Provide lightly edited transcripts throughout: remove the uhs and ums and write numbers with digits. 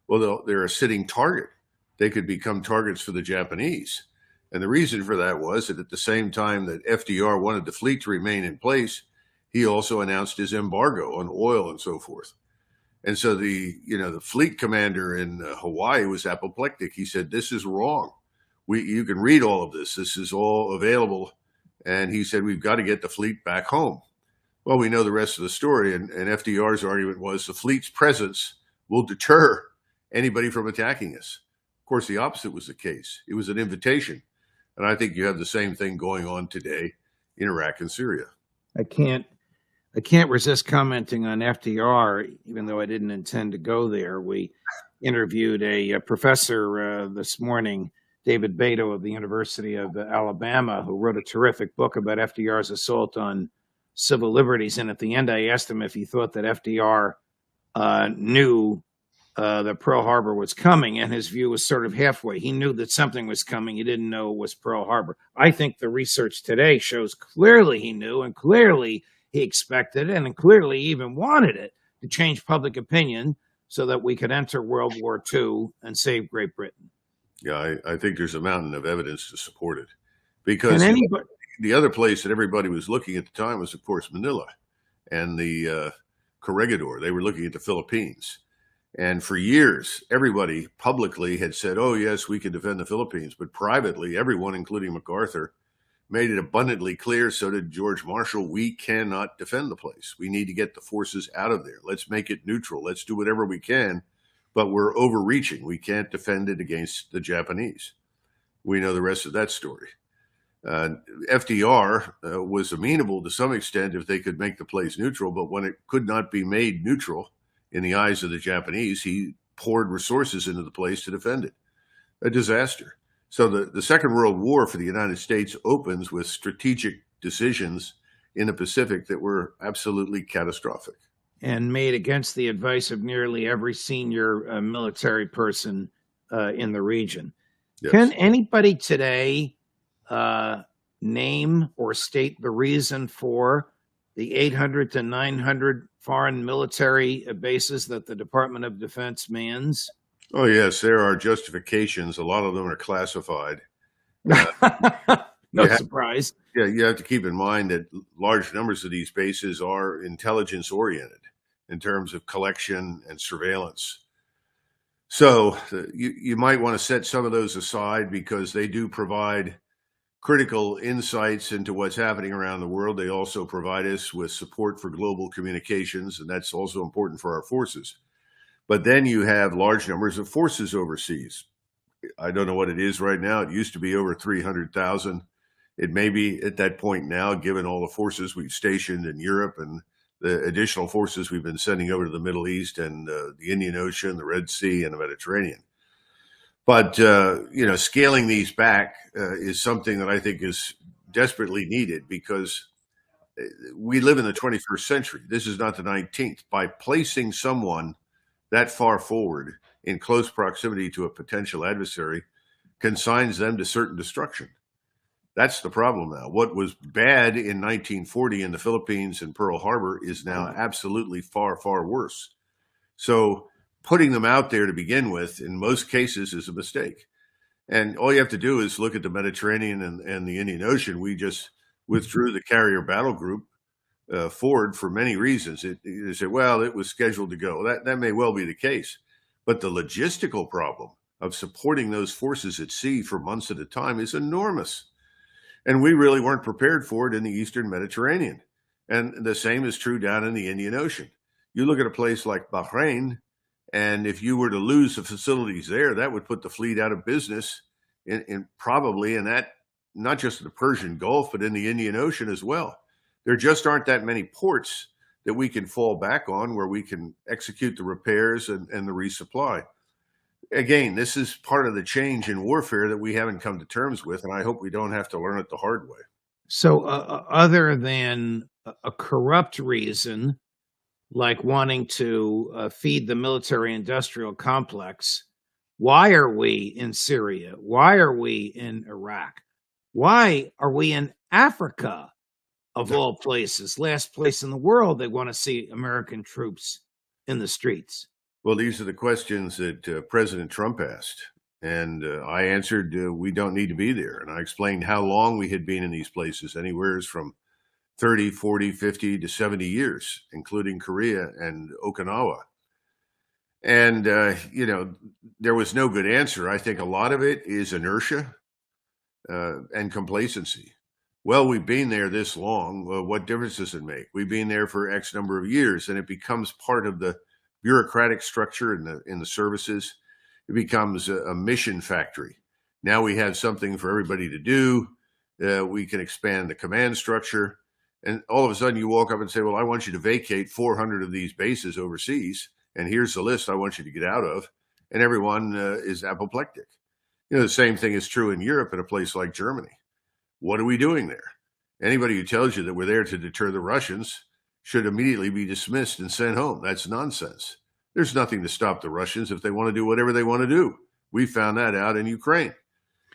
Well, they're a sitting target. They could become targets for the Japanese. And the reason for that was that at the same time that FDR wanted the fleet to remain in place, he also announced his embargo on oil and so forth. And so the fleet commander in Hawaii was apoplectic. He said, "This is wrong. You can read all of this. This is all available." And he said, "We've got to get the fleet back home." Well, we know the rest of the story. And FDR's argument was the fleet's presence will deter anybody from attacking us. Of course, the opposite was the case. It was an invitation. And I think you have the same thing going on today in Iraq and Syria. I can't resist commenting on FDR, even though I didn't intend to go there. We interviewed a professor this morning, David Beto of the University of Alabama, who wrote a terrific book about FDR's assault on civil liberties. And at the end, I asked him if he thought that FDR knew that Pearl Harbor was coming, and his view was sort of halfway. He knew that something was coming. He didn't know it was Pearl Harbor. I think the research today shows clearly he knew, and clearly he expected it, and clearly even wanted it to change public opinion so that we could enter World War II and save Great Britain. Yeah, I think there's a mountain of evidence to support it. Because the other place that everybody was looking at the time was, of course, Manila and the Corregidor. They were looking at the Philippines. And for years, everybody publicly had said, "Oh, yes, we can defend the Philippines." But privately, everyone, including MacArthur, made it abundantly clear, so did George Marshall, we cannot defend the place. We need to get the forces out of there. Let's make it neutral. Let's do whatever we can. But we're overreaching. We can't defend it against the Japanese. We know the rest of that story. FDR was amenable to some extent if they could make the place neutral, but when it could not be made neutral in the eyes of the Japanese, he poured resources into the place to defend it. A disaster. So the Second World War for the United States opens with strategic decisions in the Pacific that were absolutely catastrophic. And made against the advice of nearly every senior military person in the region. Yes. Can anybody today name or state the reason for the 800 to 900 foreign military bases that the Department of Defense mans? Oh, yes, there are justifications. A lot of them are classified. No surprise. Yeah, you have to keep in mind that large numbers of these bases are intelligence-oriented in terms of collection and surveillance. So you might want to set some of those aside because they do provide critical insights into what's happening around the world. They also provide us with support for global communications, and that's also important for our forces. But then you have large numbers of forces overseas. I don't know what it is right now. It used to be over 300,000. It may be at that point now, given all the forces we've stationed in Europe and the additional forces we've been sending over to the Middle East and the Indian Ocean, the Red Sea, and the Mediterranean. But, scaling these back is something that I think is desperately needed because we live in the 21st century. This is not the 19th. By placing someone that far forward in close proximity to a potential adversary consigns them to certain destruction. That's the problem now. What was bad in 1940 in the Philippines and Pearl Harbor is now absolutely far, far worse. So putting them out there to begin with, in most cases, is a mistake. And all you have to do is look at the Mediterranean and the Indian Ocean. We just withdrew the carrier battle group forward for many reasons. They say, well, it was scheduled to go. That may well be the case. But the logistical problem of supporting those forces at sea for months at a time is enormous. And we really weren't prepared for it in the Eastern Mediterranean. And the same is true down in the Indian Ocean. You look at a place like Bahrain, and if you were to lose the facilities there, that would put the fleet out of business probably in that, not just the Persian Gulf, but in the Indian Ocean as well. There just aren't that many ports that we can fall back on where we can execute the repairs and the resupply. Again, this is part of the change in warfare that we haven't come to terms with, and I hope we don't have to learn it the hard way. So other than a corrupt reason, like wanting to feed the military-industrial complex, why are we in Syria? Why are we in Iraq? Why are we in Africa, of all places? Last place in the world they want to see American troops in the streets. Well, these are the questions that President Trump asked. And I answered, we don't need to be there. And I explained how long we had been in these places, anywhere from 30, 40, 50 to 70 years, including Korea and Okinawa. And, there was no good answer. I think a lot of it is inertia and complacency. Well, we've been there this long. Well, what difference does it make? We've been there for X number of years, and it becomes part of the bureaucratic structure in the services. It becomes a mission factory. Now we have something for everybody to do. We can expand the command structure. And all of a sudden you walk up and say, well, I want you to vacate 400 of these bases overseas. And here's the list I want you to get out of. And everyone is apoplectic. The same thing is true in Europe in a place like Germany. What are we doing there? Anybody who tells you that we're there to deter the Russians should immediately be dismissed and sent home. That's nonsense. There's nothing to stop the Russians if they want to do whatever they want to do. We found that out in Ukraine.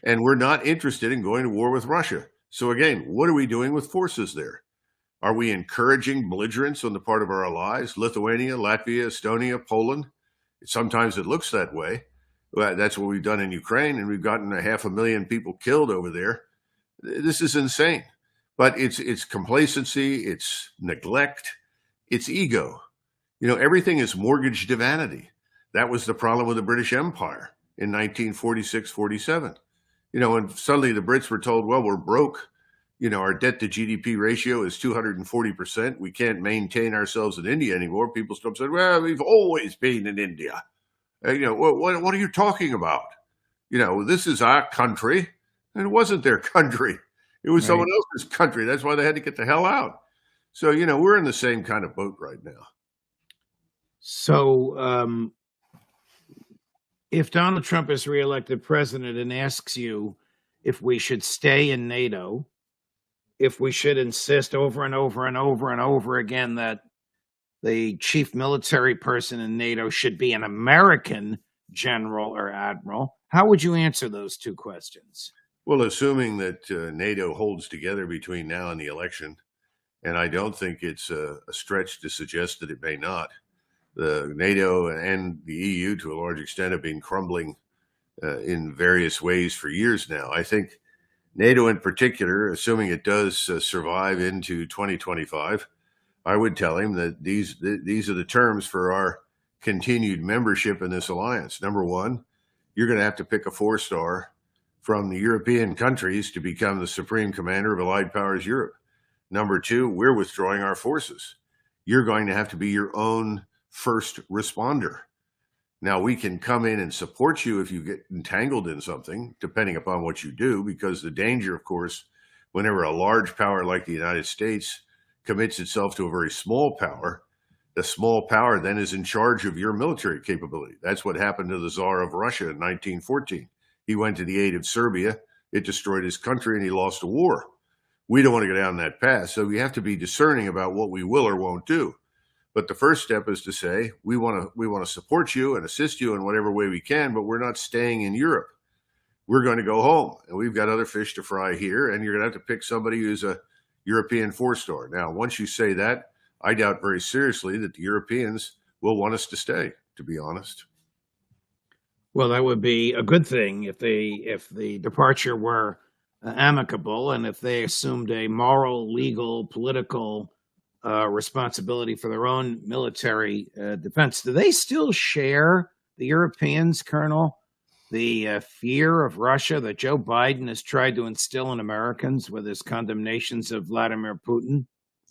And we're not interested in going to war with Russia. So again, what are we doing with forces there? Are we encouraging belligerence on the part of our allies? Lithuania, Latvia, Estonia, Poland? Sometimes it looks that way. That's what we've done in Ukraine, and we've gotten 500,000 people killed over there. This is insane. But it's complacency, it's neglect, it's ego. Everything is mortgaged to vanity. That was the problem with the British Empire in 1946-47. When suddenly the Brits were told, well, we're broke. Our debt to GDP ratio is 240%. We can't maintain ourselves in India anymore. People still said, well, we've always been in India. What are you talking about? This is our country. And it wasn't their country. It was someone else's country. That's why they had to get the hell out. So, we're in the same kind of boat right now. So if Donald Trump is reelected president and asks you if we should stay in NATO, if we should insist over and over and over and over again that the chief military person in NATO should be an American general or admiral, how would you answer those two questions? Well, assuming that NATO holds together between now and the election, and I don't think it's a stretch to suggest that it may not. The NATO and the EU, to a large extent, have been crumbling in various ways for years now. I think NATO in particular, assuming it does survive into 2025, I would tell him that these are the terms for our continued membership in this alliance. Number one, you're going to have to pick a 4-star from the European countries to become the supreme commander of Allied Powers Europe. Number two, we're withdrawing our forces. You're going to have to be your own first responder. Now, we can come in and support you if you get entangled in something, depending upon what you do, because the danger, of course, whenever a large power like the United States commits itself to a very small power, the small power then is in charge of your military capability. That's what happened to the Tsar of Russia in 1914. He went to the aid of Serbia. It destroyed his country, and he lost a war. We don't want to go down that path, so we have to be discerning about what we will or won't do. But the first step is to say, we want to support you and assist you in whatever way we can, but we're not staying in Europe. We're going to go home, and we've got other fish to fry here, and you're going to have to pick somebody who's a European 4-star. Now, once you say that, I doubt very seriously that the Europeans will want us to stay, to be honest. Well, that would be a good thing if the departure were amicable and if they assumed a moral, legal, political responsibility for their own military defense. Do they still share, the Europeans, Colonel, the fear of Russia that Joe Biden has tried to instill in Americans with his condemnations of Vladimir Putin?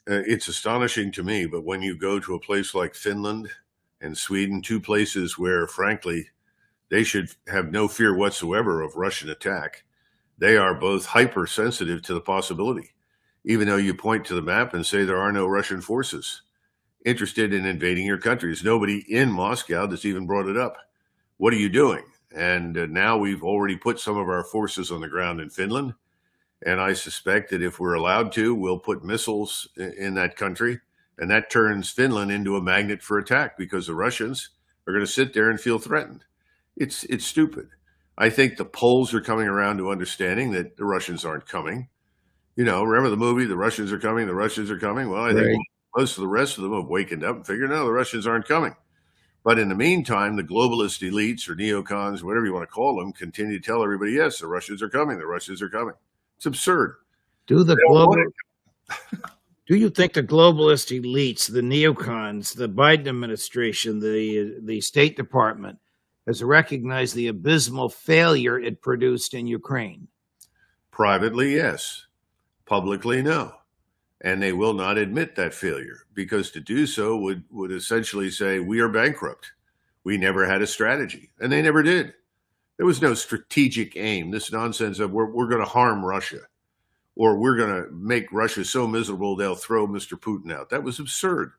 It's astonishing to me, but when you go to a place like Finland and Sweden, two places where, frankly, they should have no fear whatsoever of Russian attack, they are both hypersensitive to the possibility, even though you point to the map and say there are no Russian forces interested in invading your country. There's nobody in Moscow that's even brought it up. What are you doing? And now we've already put some of our forces on the ground in Finland. And I suspect that if we're allowed to, we'll put missiles in that country. And that turns Finland into a magnet for attack because the Russians are going to sit there and feel threatened. It's stupid. I think the Poles are coming around to understanding that the Russians aren't coming. Remember the movie, The Russians Are Coming, The Russians Are Coming? Well, I think most of the rest of them have wakened up and figured, no, the Russians aren't coming. But in the meantime, the globalist elites or neocons, whatever you want to call them, continue to tell everybody, yes, the Russians are coming. The Russians are coming. It's absurd. Do the They don't want global Do you think the globalist elites, the neocons, the Biden administration, the State Department has recognized the abysmal failure it produced in Ukraine? Privately, yes. Publicly, no. And they will not admit that failure, because to do so would essentially say, we are bankrupt. We never had a strategy. And they never did. There was no strategic aim. This nonsense of we're going to harm Russia, or we're going to make Russia so miserable they'll throw Mr. Putin out. That was absurd.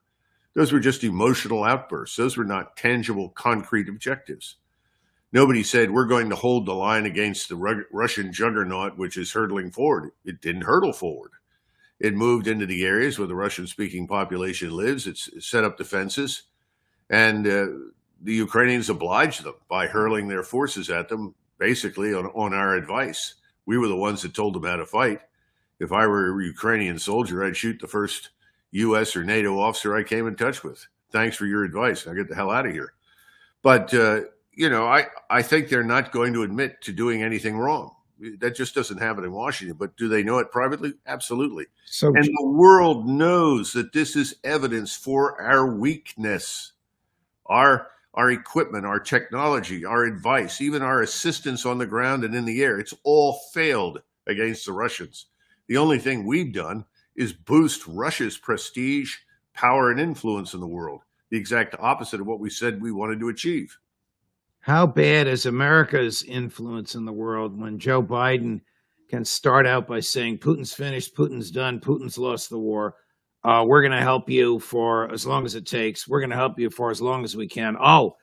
Those were just emotional outbursts. Those were not tangible, concrete objectives. Nobody said we're going to hold the line against the Russian juggernaut, which is hurtling forward. It didn't hurtle forward. It moved into the areas where the Russian-speaking population lives. It's set up defenses. And the Ukrainians obliged them by hurling their forces at them, basically on our advice. We were the ones that told them how to fight. If I were a Ukrainian soldier, I'd shoot the first U.S. or NATO officer I came in touch with. Thanks for your advice. Now get the hell out of here. But, I think they're not going to admit to doing anything wrong. That just doesn't happen in Washington. But do they know it privately? Absolutely. And the world knows that this is evidence for our weakness, our equipment, our technology, our advice, even our assistance on the ground and in the air. It's all failed against the Russians. The only thing we've done is boost Russia's prestige, power, and influence in the world, the exact opposite of what we said we wanted to achieve. How bad is America's influence in the world when Joe Biden can start out by saying, Putin's finished, Putin's done, Putin's lost the war. We're going to help you for as long as it takes. We're going to help you for as long as we can. Oh,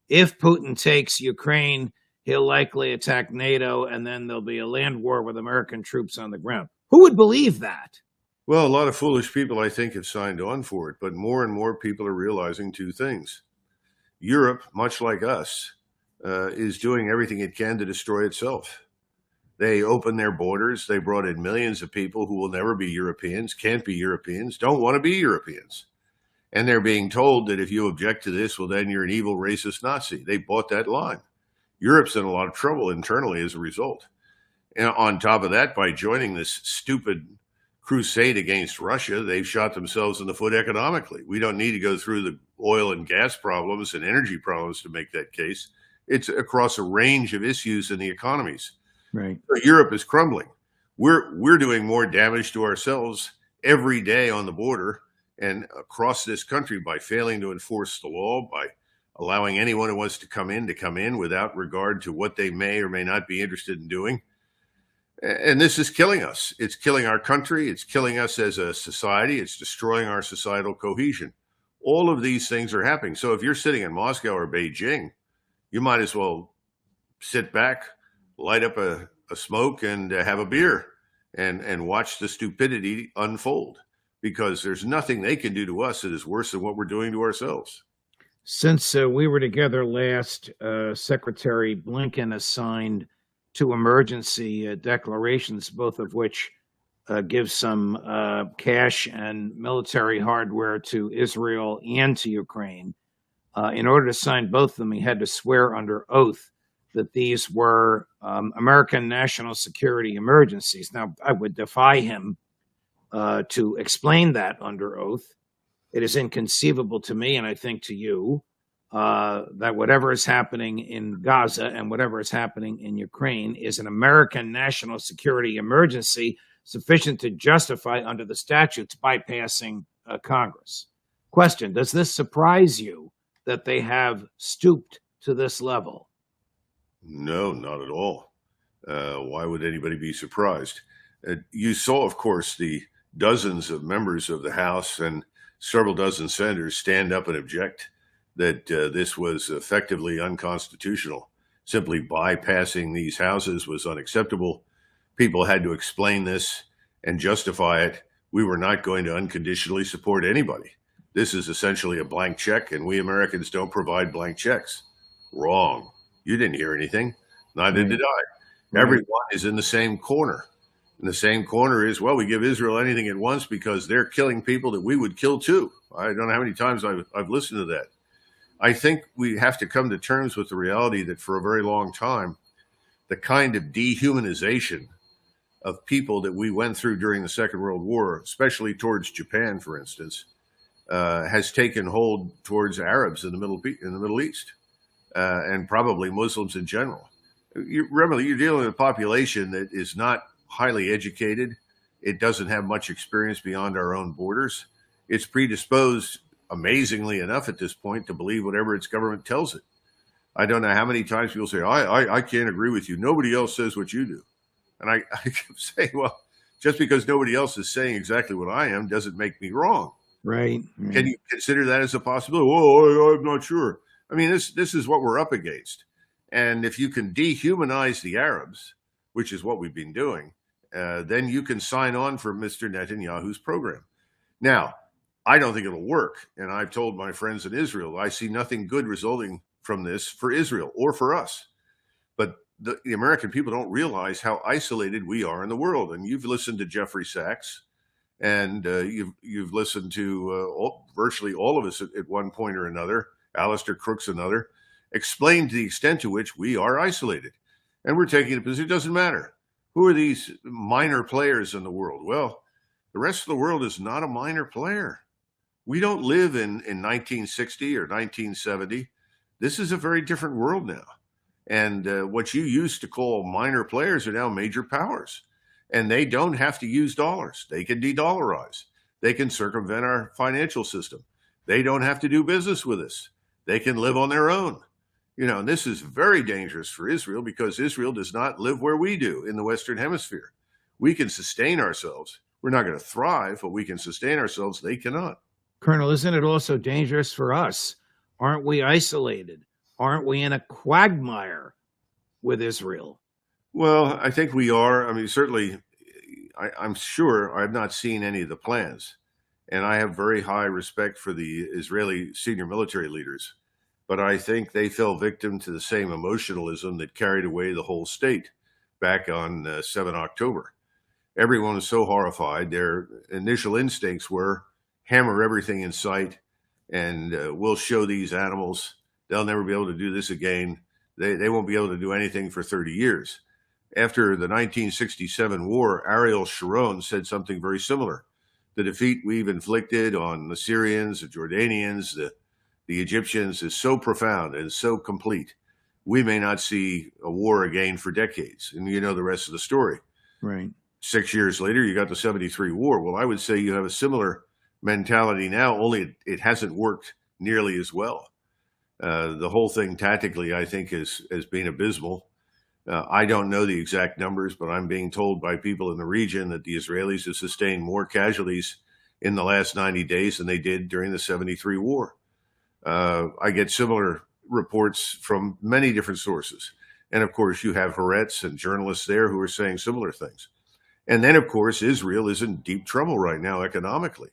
if Putin takes Ukraine, he'll likely attack NATO, and then there'll be a land war with American troops on the ground. Who would believe that? Well, a lot of foolish people, I think, have signed on for it, but more and more people are realizing two things. Europe, much like us, is doing everything it can to destroy itself. They opened their borders. They brought in millions of people who will never be Europeans, can't be Europeans, don't want to be Europeans. And they're being told that if you object to this, well, then you're an evil, racist Nazi. They bought that line. Europe's in a lot of trouble internally as a result. And on top of that, by joining this stupid crusade against Russia, they've shot themselves in the foot economically. We don't need to go through the oil and gas problems and energy problems to make that case. It's across a range of issues in the economies. Right. So Europe is crumbling. We're doing more damage to ourselves every day on the border and across this country by failing to enforce the law, by allowing anyone who wants to come in without regard to what they may or may not be interested in doing. And this is killing us. It's killing our country. It's killing us as a society. It's destroying our societal cohesion. All of these things are happening. So if you're sitting in Moscow or Beijing, you might as well sit back, light up a smoke and have a beer and watch the stupidity unfold, because there's nothing they can do to us that is worse than what we're doing to ourselves. Since we were together last, Secretary Blinken assigned 2 emergency declarations, both of which give some cash and military hardware to Israel and to Ukraine. In order to sign both of them, he had to swear under oath that these were American national security emergencies. Now, I would defy him to explain that under oath. It is inconceivable to me, and I think to you, that whatever is happening in Gaza and whatever is happening in Ukraine is an American national security emergency sufficient to justify under the statutes bypassing Congress. Question, does this surprise you that they have stooped to this level? No, not at all. Why would anybody be surprised? You saw, of course, the dozens of members of the House and several dozen senators stand up and object that this was effectively unconstitutional. Simply bypassing these houses was unacceptable. People had to explain this and justify it. We were not going to unconditionally support anybody. This is essentially a blank check, and we Americans don't provide blank checks. Wrong. You didn't hear anything. Neither did I. Everyone is in the same corner. And the same corner is, well, we give Israel anything it wants because they're killing people that we would kill too. I don't know how many times I've listened to that. I think we have to come to terms with the reality that for a very long time, the kind of dehumanization of people that we went through during the Second World War, especially towards Japan, for instance, has taken hold towards Arabs in the Middle East, and probably Muslims in general. Remember, you're dealing with a population that is not highly educated. It doesn't have much experience beyond our own borders. It's predisposed, amazingly enough, at this point, to believe whatever its government tells it. I don't know how many times people say, I can't agree with you. Nobody else says what you do. And I keep saying, well, just because nobody else is saying exactly what I am doesn't make me wrong. Right. Can you consider that as a possibility? Well, I'm not sure. I mean, this is what we're up against. And if you can dehumanize the Arabs, which is what we've been doing, then you can sign on for Mr. Netanyahu's program. Now, I don't think it'll work. And I've told my friends in Israel, I see nothing good resulting from this for Israel or for us. But the American people don't realize how isolated we are in the world. And you've listened to Jeffrey Sachs, and you've listened to virtually all of us at one point or another, Alistair Crooks another, explain to the extent to which we are isolated. And we're taking a position, it doesn't matter. Who are these minor players in the world? Well, the rest of the world is not a minor player. We don't live in 1960 or 1970. This is a very different world now. And what you used to call minor players are now major powers. And they don't have to use dollars. They can de-dollarize. They can circumvent our financial system. They don't have to do business with us. They can live on their own. You know, and this is very dangerous for Israel because Israel does not live where we do in the Western Hemisphere. We can sustain ourselves. We're not going to thrive, but we can sustain ourselves. They cannot. Colonel, isn't it also dangerous for us? Aren't we isolated? Aren't we in a quagmire with Israel? Well, I think we are. I mean, certainly, I'm sure I've not seen any of the plans. And I have very high respect for the Israeli senior military leaders. But I think they fell victim to the same emotionalism that carried away the whole state back on 7 October. Everyone was so horrified. Their initial instincts were hammer everything in sight, and we'll show these animals. They'll never be able to do this again. They won't be able to do anything for 30 years. After the 1967 war, Ariel Sharon said something very similar. The defeat we've inflicted on the Syrians, the Jordanians, the Egyptians is so profound and so complete. We may not see a war again for decades. And you know the rest of the story. Right. 6 years later, you got the 73 war. Well, I would say you have a similar mentality now, only it hasn't worked nearly as well. The whole thing tactically, I think, has been abysmal. I don't know the exact numbers, but I'm being told by people in the region that the Israelis have sustained more casualties in the last 90 days than they did during the 73 war. I get similar reports from many different sources. And of course, you have Haaretz and journalists there who are saying similar things. And then, of course, Israel is in deep trouble right now economically.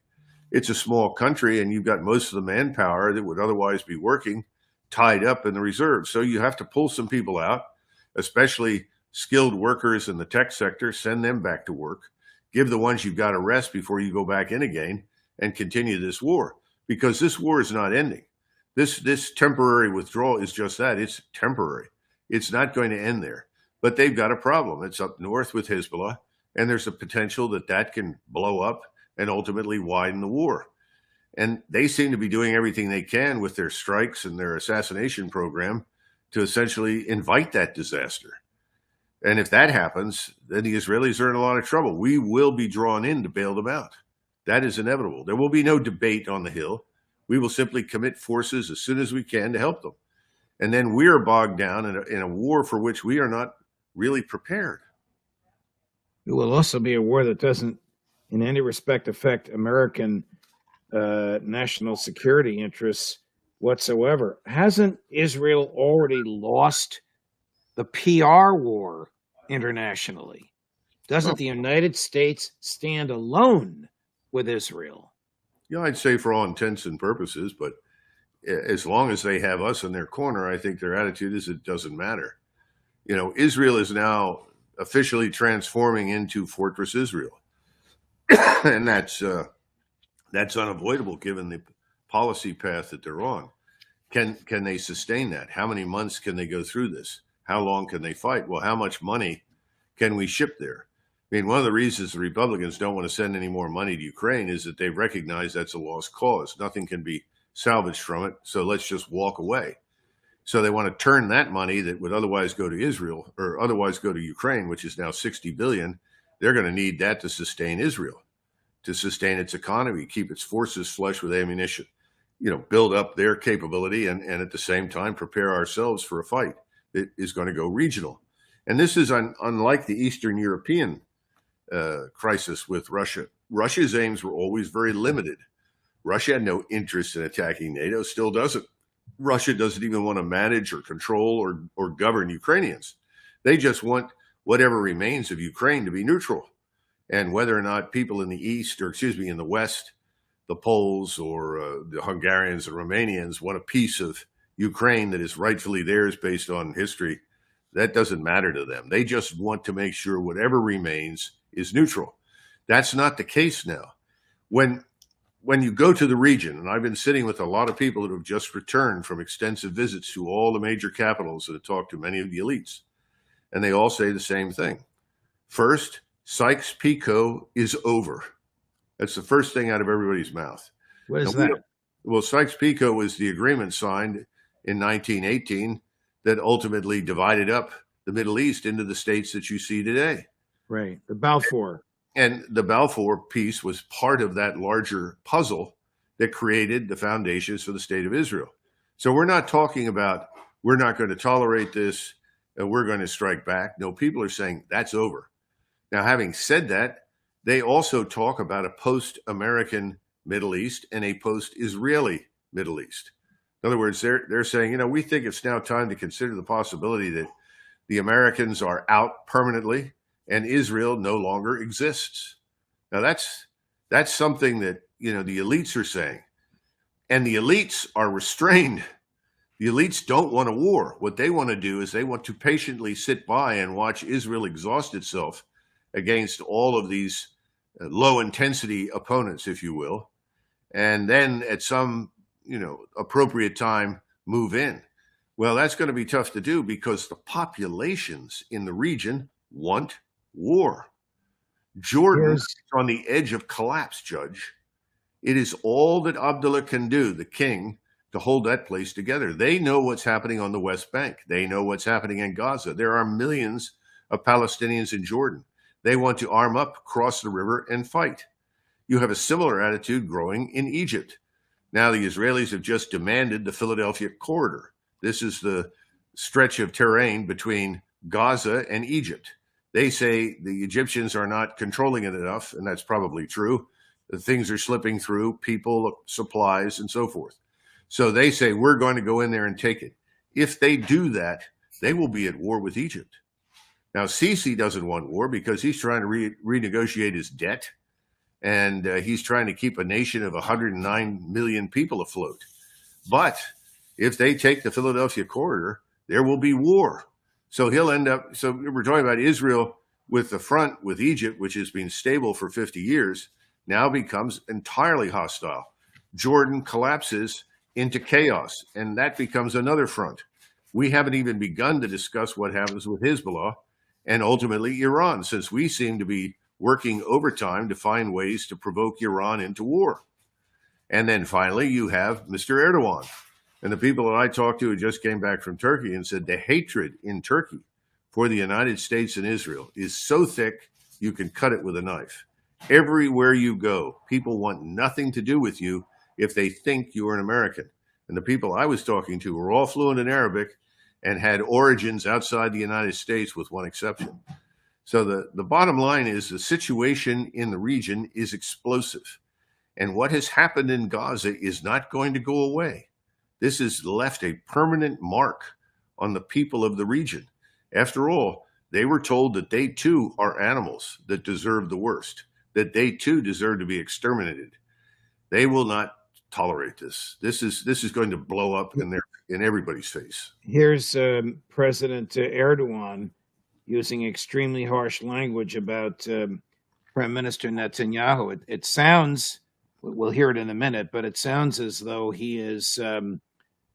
It's a small country, and you've got most of the manpower that would otherwise be working tied up in the reserves. So you have to pull some people out, especially skilled workers in the tech sector, send them back to work, give the ones you've got a rest before you go back in again and continue this war, because this war is not ending. This temporary withdrawal is just that. It's temporary. It's not going to end there. But they've got a problem. It's up north with Hezbollah, and there's a potential that can blow up and ultimately widen the war. And they seem to be doing everything they can with their strikes and their assassination program to essentially invite that disaster. And if that happens, then the Israelis are in a lot of trouble. We will be drawn in to bail them out. That is inevitable. There will be no debate on the Hill. We will simply commit forces as soon as we can to help them. And then we are bogged down in a war for which we are not really prepared. It will also be a war that doesn't, in any respect, affect American national security interests whatsoever. Hasn't Israel already lost the PR war internationally? Doesn't the United States stand alone with Israel? Yeah, I'd say for all intents and purposes, but as long as they have us in their corner, I think their attitude is it doesn't matter. You know, Israel is now officially transforming into Fortress Israel. And that's unavoidable given the policy path that they're on. Can they sustain that? How many months can they go through this? How long can they fight? Well, how much money can we ship there? I mean, one of the reasons the Republicans don't want to send any more money to Ukraine is that they recognize that's a lost cause. Nothing can be salvaged from it. So let's just walk away. So they want to turn that money that would otherwise go to Israel or otherwise go to Ukraine, which is now 60 billion. They're going to need that to sustain Israel, to sustain its economy, keep its forces flush with ammunition, build up their capability and at the same time prepare ourselves for a fight that is going to go regional. And this is unlike the Eastern European crisis with Russia. Russia's aims were always very limited. Russia had no interest in attacking NATO, still doesn't. Russia doesn't even want to manage or control or govern Ukrainians. They just want whatever remains of Ukraine to be neutral. And whether or not people in the East, in the West, the Poles or the Hungarians or Romanians want a piece of Ukraine that is rightfully theirs based on history, that doesn't matter to them. They just want to make sure whatever remains is neutral. That's not the case now. When you go to the region, and I've been sitting with a lot of people that have just returned from extensive visits to all the major capitals and talked to many of the elites, and they all say the same thing. First, Sykes-Picot is over. That's the first thing out of everybody's mouth. What is that? Well, Sykes-Picot was the agreement signed in 1918 that ultimately divided up the Middle East into the states that you see today. Right, the Balfour. And the Balfour peace was part of that larger puzzle that created the foundations for the state of Israel. So we're not talking about we're not going to tolerate this and we're going to strike back. No, people are saying that's over. Now, having said that, they also talk about a post-American Middle East and a post-Israeli Middle East. In other words, they're saying, we think it's now time to consider the possibility that the Americans are out permanently and Israel no longer exists. Now, that's something that, the elites are saying. And the elites are restrained. The elites don't want a war. What they want to do is they want to patiently sit by and watch Israel exhaust itself against all of these low-intensity opponents, if you will, and then at some, appropriate time move in. Well, that's going to be tough to do because the populations in the region want war. Jordan is on the edge of collapse, Judge. It is all that Abdullah can do, the king, to hold that place together. They know what's happening on the West Bank. They know what's happening in Gaza. There are millions of Palestinians in Jordan. They want to arm up, cross the river, and fight. You have a similar attitude growing in Egypt. Now the Israelis have just demanded the Philadelphia corridor. This is the stretch of terrain between Gaza and Egypt. They say the Egyptians are not controlling it enough, and that's probably true. Things are slipping through, people, supplies, and so forth. So they say, we're going to go in there and take it. If they do that, they will be at war with Egypt. Now, Sisi doesn't want war because he's trying to renegotiate his debt, and he's trying to keep a nation of 109 million people afloat. But if they take the Philadelphia corridor, there will be war. So he'll end up, so we're talking about Israel with the front with Egypt, which has been stable for 50 years, now becomes entirely hostile. Jordan collapses into chaos, and that becomes another front. We haven't even begun to discuss what happens with Hezbollah and ultimately Iran, since we seem to be working overtime to find ways to provoke Iran into war. And then finally, you have Mr. Erdogan. And the people that I talked to who just came back from Turkey and said the hatred in Turkey for the United States and Israel is so thick, you can cut it with a knife. Everywhere you go, people want nothing to do with you if they think you're an American. And the people I was talking to were all fluent in Arabic and had origins outside the United States with one exception. So the bottom line is the situation in the region is explosive. And what has happened in Gaza is not going to go away. This has left a permanent mark on the people of the region. After all, they were told that they too are animals that deserve the worst, that they too deserve to be exterminated. They will not tolerate this. This is going to blow up in everybody's face. Here's President Erdogan using extremely harsh language about Prime Minister Netanyahu. It sounds, we'll hear it in a minute, but it sounds as though he is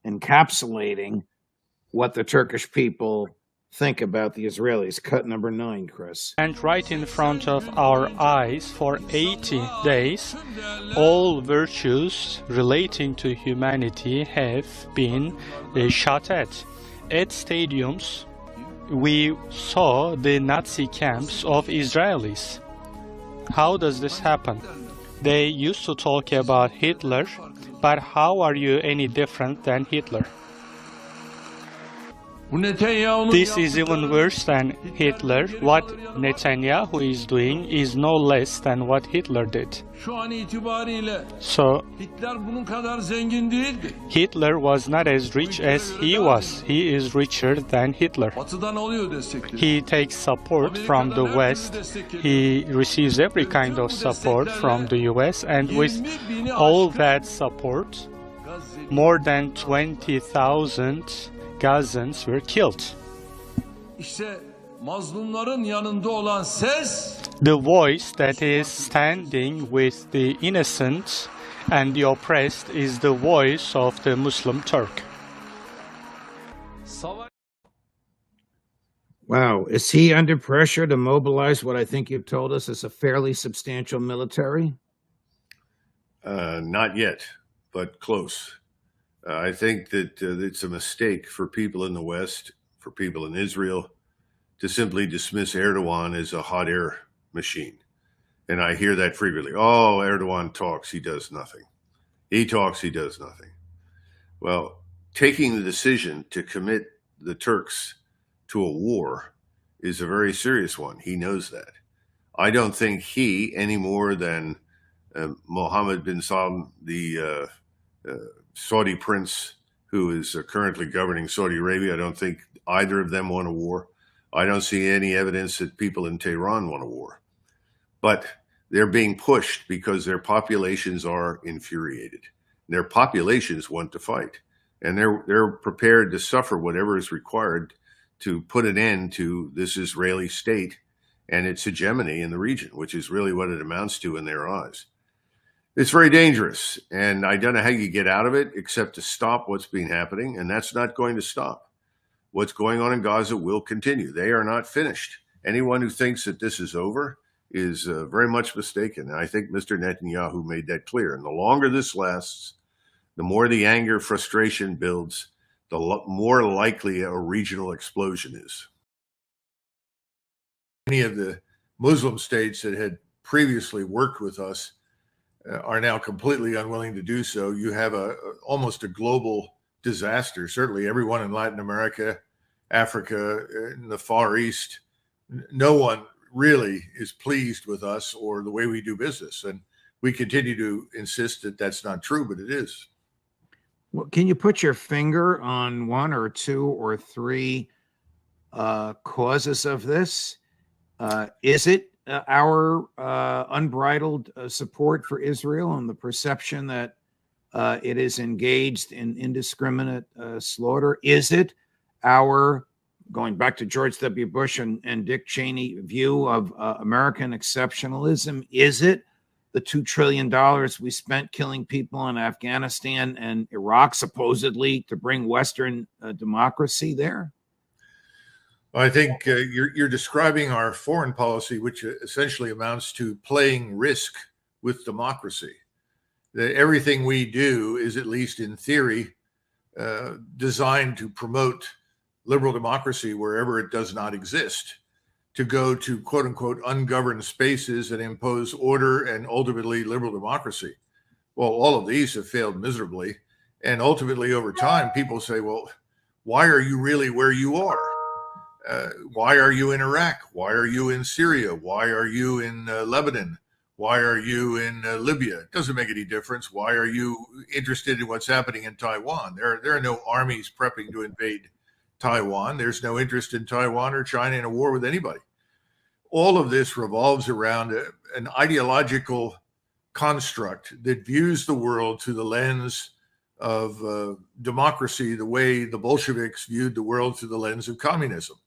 encapsulating what the Turkish people think about the Israelis. Cut number 9, Chris. And right in front of our eyes for 80 days, all virtues relating to humanity have been shot at. At stadiums, we saw the Nazi camps of Israelis. How does this happen? They used to talk about Hitler, but how are you any different than Hitler? This is even worse than Hitler. What Netanyahu is doing is no less than what Hitler did. So, Hitler was not as rich as he was. He is richer than Hitler. He takes support from the West. He receives every kind of support from the US, and with all that support, more than 20,000 Gazans were killed. The voice that is standing with the innocent and the oppressed is the voice of the Muslim Turk. Wow. Is he under pressure to mobilize what I think you've told us is a fairly substantial military? Not yet, but close. I think that it's a mistake for people in the West, for people in Israel, to simply dismiss Erdogan as a hot air machine. And I hear that frequently. Oh, Erdogan talks, he does nothing. He talks, he does nothing. Well, taking the decision to commit the Turks to a war is a very serious one. He knows that. I don't think he, any more than Mohammed bin Salman, the Saudi prince who is currently governing Saudi Arabia, I don't think either of them want a war. I don't see any evidence that people in Tehran want a war. But they're being pushed because their populations are infuriated. Their populations want to fight. And they're prepared to suffer whatever is required to put an end to this Israeli state and its hegemony in the region, which is really what it amounts to in their eyes. It's very dangerous, and I don't know how you get out of it except to stop what's been happening, and that's not going to stop. What's going on in Gaza will continue. They are not finished. Anyone who thinks that this is over is very much mistaken, and I think Mr. Netanyahu made that clear. And the longer this lasts, the more the anger, frustration builds, the more likely a regional explosion is. Many of the Muslim states that had previously worked with us are now completely unwilling to do so. You have almost a global disaster. Certainly everyone in Latin America, Africa, in the Far East, no one really is pleased with us or the way we do business. And we continue to insist that that's not true, but it is. Well, can you put your finger on one or two or three causes of this? Is it our unbridled support for Israel and the perception that it is engaged in indiscriminate slaughter? Is it our, going back to George W. Bush and Dick Cheney, view of American exceptionalism? Is it the $2 trillion we spent killing people in Afghanistan and Iraq, supposedly to bring Western democracy there? I think you're describing our foreign policy, which essentially amounts to playing risk with democracy. That everything we do is, at least in theory, designed to promote liberal democracy wherever it does not exist, to go to quote unquote ungoverned spaces and impose order and ultimately liberal democracy. Well, all of these have failed miserably. And ultimately over time, people say, well, why are you really where you are? Why are you in Iraq? Why are you in Syria? Why are you in Lebanon? Why are you in Libya? It doesn't make any difference. Why are you interested in what's happening in Taiwan? There are no armies prepping to invade Taiwan. There's no interest in Taiwan or China in a war with anybody. All of this revolves around an ideological construct that views the world through the lens of democracy, the way the Bolsheviks viewed the world through the lens of communism.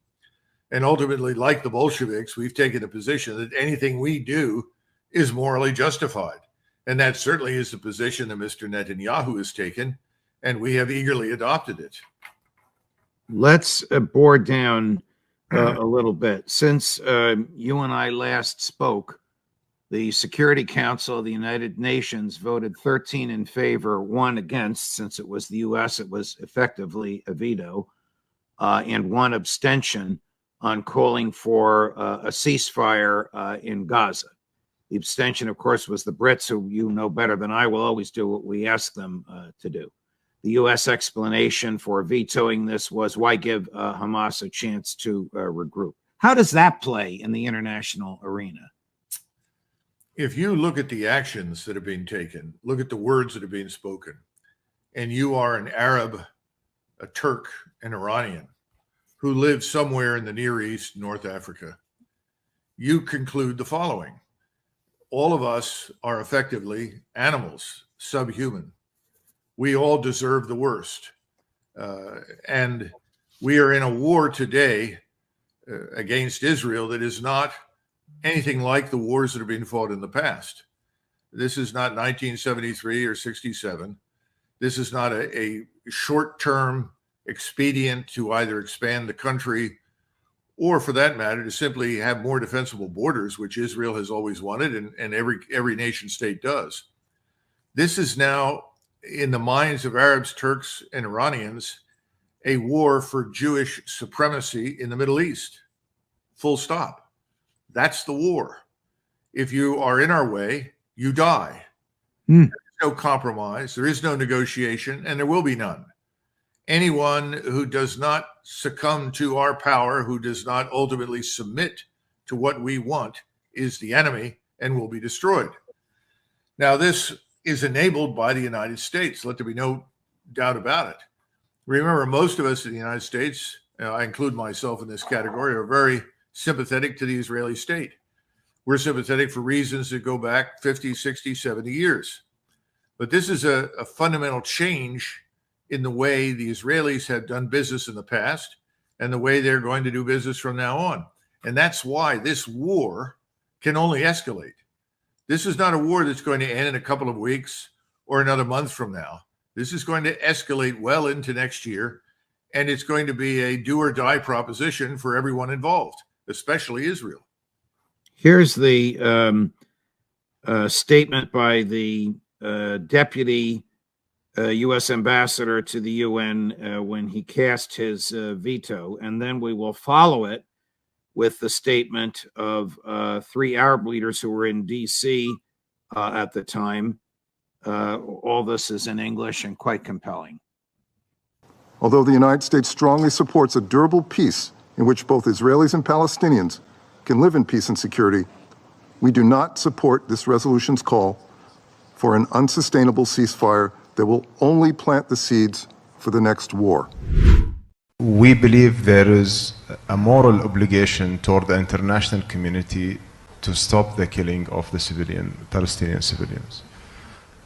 And ultimately, like the Bolsheviks, we've taken a position that anything we do is morally justified. And that certainly is the position that Mr. Netanyahu has taken. and we have eagerly adopted it. Let's bore down a little bit. Since you and I last spoke, the Security Council of the United Nations voted 13 in favor, 1 against. Since it was the U.S., it was effectively a veto, and 1 abstention on calling for a ceasefire in Gaza. The abstention, of course, was the Brits, who you know better than I will always do what we ask them to do. The U.S. explanation for vetoing this was, why give Hamas a chance to regroup? How does that play in the international arena? If you look at the actions that are being taken, look at the words that are being spoken, and you are an Arab, a Turk, an Iranian who live somewhere in the Near East, North Africa, you conclude the following. All of us are effectively animals, subhuman. We all deserve the worst. And we are in a war today against Israel that is not anything like the wars that have been fought in the past. This is not 1973 or 67. This is not a short-term expedient to either expand the country or, for that matter, to simply have more defensible borders, which Israel has always wanted and every nation state does. This is now, in the minds of Arabs, Turks, and Iranians, a war for Jewish supremacy in the Middle East. Full stop. That's the war. If you are in our way, you die. There's no compromise. There is no negotiation, and there will be none. Anyone who does not succumb to our power, who does not ultimately submit to what we want, is the enemy and will be destroyed. Now, this is enabled by the United States. Let there be no doubt about it. Remember, most of us in the United States, I include myself in this category, are very sympathetic to the Israeli state. We're sympathetic for reasons that go back 50, 60, 70 years. But this is a fundamental change in the way the Israelis have done business in the past and the way they're going to do business from now on. And that's why this war can only escalate. This is not a war that's going to end in a couple of weeks or another month from now. This is going to escalate well into next year, and it's going to be a do or die proposition for everyone involved, especially Israel. Here's the statement by the deputy U.S. ambassador to the UN when he cast his veto, and then we will follow it with the statement of 3 Arab leaders who were in D.C. At the time. All this is in English and quite compelling. Although the United States strongly supports a durable peace in which both Israelis and Palestinians can live in peace and security, we do not support this resolution's call for an unsustainable ceasefire that will only plant the seeds for the next war. We believe there is a moral obligation toward the international community to stop the killing of the Palestinian civilians.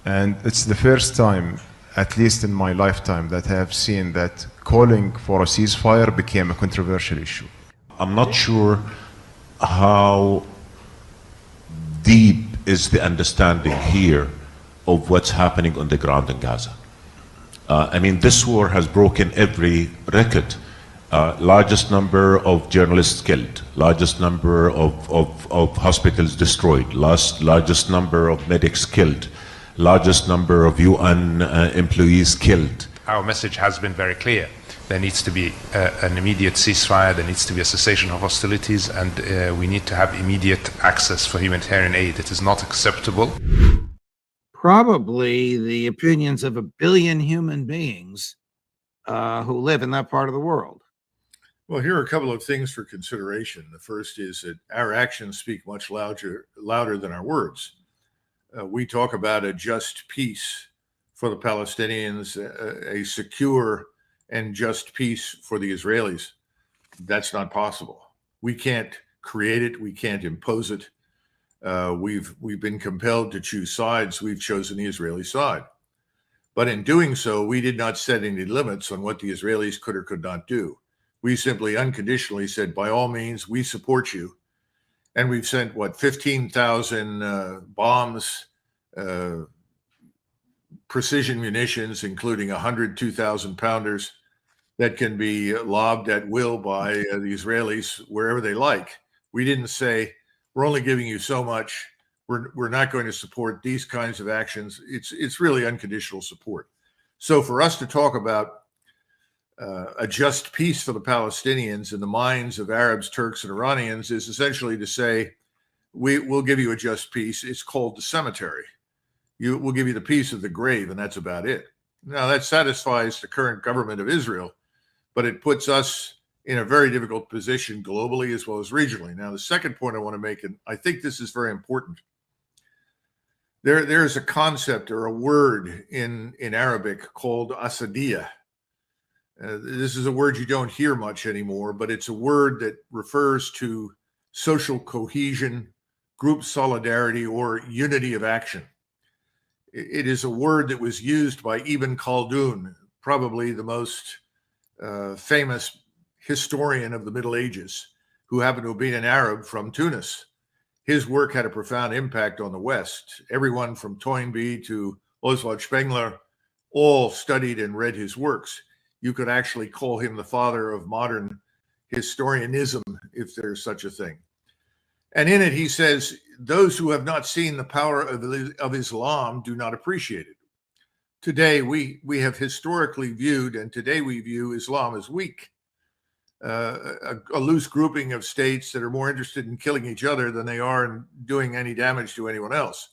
And it's the first time, at least in my lifetime, that I have seen that calling for a ceasefire became a controversial issue. I'm not sure how deep is the understanding here of what's happening on the ground in Gaza. I mean, this war has broken every record. Largest number of journalists killed, largest number of hospitals destroyed, largest number of medics killed, largest number of UN employees killed. Our message has been very clear. There needs to be an immediate ceasefire, there needs to be a cessation of hostilities, and we need to have immediate access for humanitarian aid. It is not acceptable. Probably the opinions of 1 billion human beings who live in that part of the world. Well, here are a couple of things for consideration. The first is that our actions speak much louder than our words. We talk about a just peace for the Palestinians, a secure and just peace for the Israelis. That's not possible. We can't create it. We can't impose it. We've been compelled to choose sides. We've chosen the Israeli side. But in doing so, we did not set any limits on what the Israelis could or could not do. We simply unconditionally said, by all means, we support you. And we've sent, 15,000 bombs, precision munitions, including 100 2,000 pounders that can be lobbed at will by the Israelis wherever they like. We didn't say, we're only giving you so much. We're not going to support these kinds of actions. It's really unconditional support. So for us to talk about a just peace for the Palestinians in the minds of Arabs, Turks, and Iranians is essentially to say, we'll give you a just peace. It's called the cemetery. We'll give you the peace of the grave, and that's about it. Now, that satisfies the current government of Israel, but it puts us in a very difficult position globally as well as regionally. Now, the second point I want to make, and I think this is very important, there's a concept or a word in Arabic called asadiyah. This is a word you don't hear much anymore, but it's a word that refers to social cohesion, group solidarity, or unity of action. It is a word that was used by Ibn Khaldun, probably the most famous historian of the Middle Ages, who happened to have been an Arab from Tunis. His work had a profound impact on the West. Everyone from Toynbee to Oswald Spengler all studied and read his works. You could actually call him the father of modern historianism, if there's such a thing. And in it, he says, those who have not seen the power of Islam do not appreciate it. Today, we have historically viewed, and today we view Islam as weak, a loose grouping of states that are more interested in killing each other than they are in doing any damage to anyone else.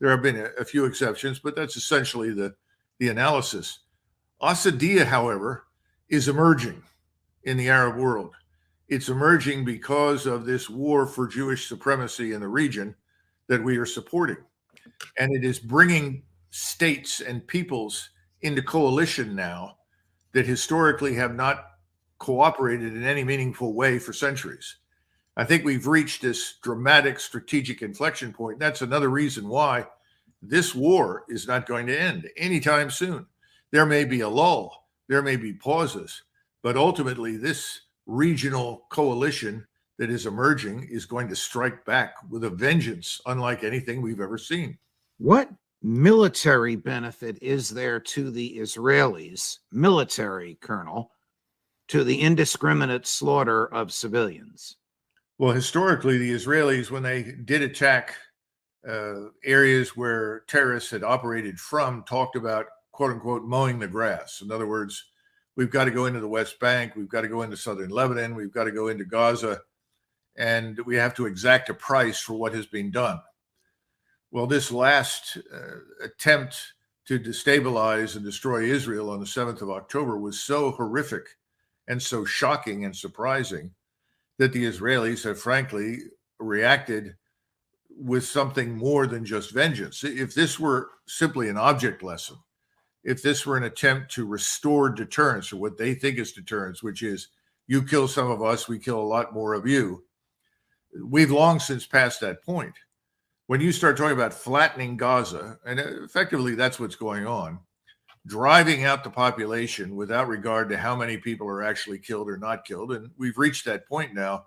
There have been a few exceptions, but that's essentially the analysis. Asadiyah, however, is emerging in the Arab world. It's emerging because of this war for Jewish supremacy in the region that we are supporting. And it is bringing states and peoples into coalition now that historically have not cooperated in any meaningful way for centuries. I think we've reached this dramatic strategic inflection point. That's another reason why this war is not going to end anytime soon. There may be a lull, there may be pauses, but ultimately this regional coalition that is emerging is going to strike back with a vengeance unlike anything we've ever seen. What military benefit is there to the Israelis, military, Colonel, to the indiscriminate slaughter of civilians? Well, historically, the Israelis, when they did attack areas where terrorists had operated from, talked about, quote unquote, mowing the grass. In other words, we've got to go into the West Bank, we've got to go into southern Lebanon, we've got to go into Gaza, and we have to exact a price for what has been done. Well, this last attempt to destabilize and destroy Israel on the 7th of October was so horrific and so shocking and surprising that the Israelis have frankly reacted with something more than just vengeance. If this were simply an object lesson, if this were an attempt to restore deterrence, or what they think is deterrence, which is you kill some of us, we kill a lot more of you, we've long since passed that point. When you start talking about flattening Gaza, and effectively that's what's going on, driving out the population without regard to how many people are actually killed or not killed, and we've reached that point now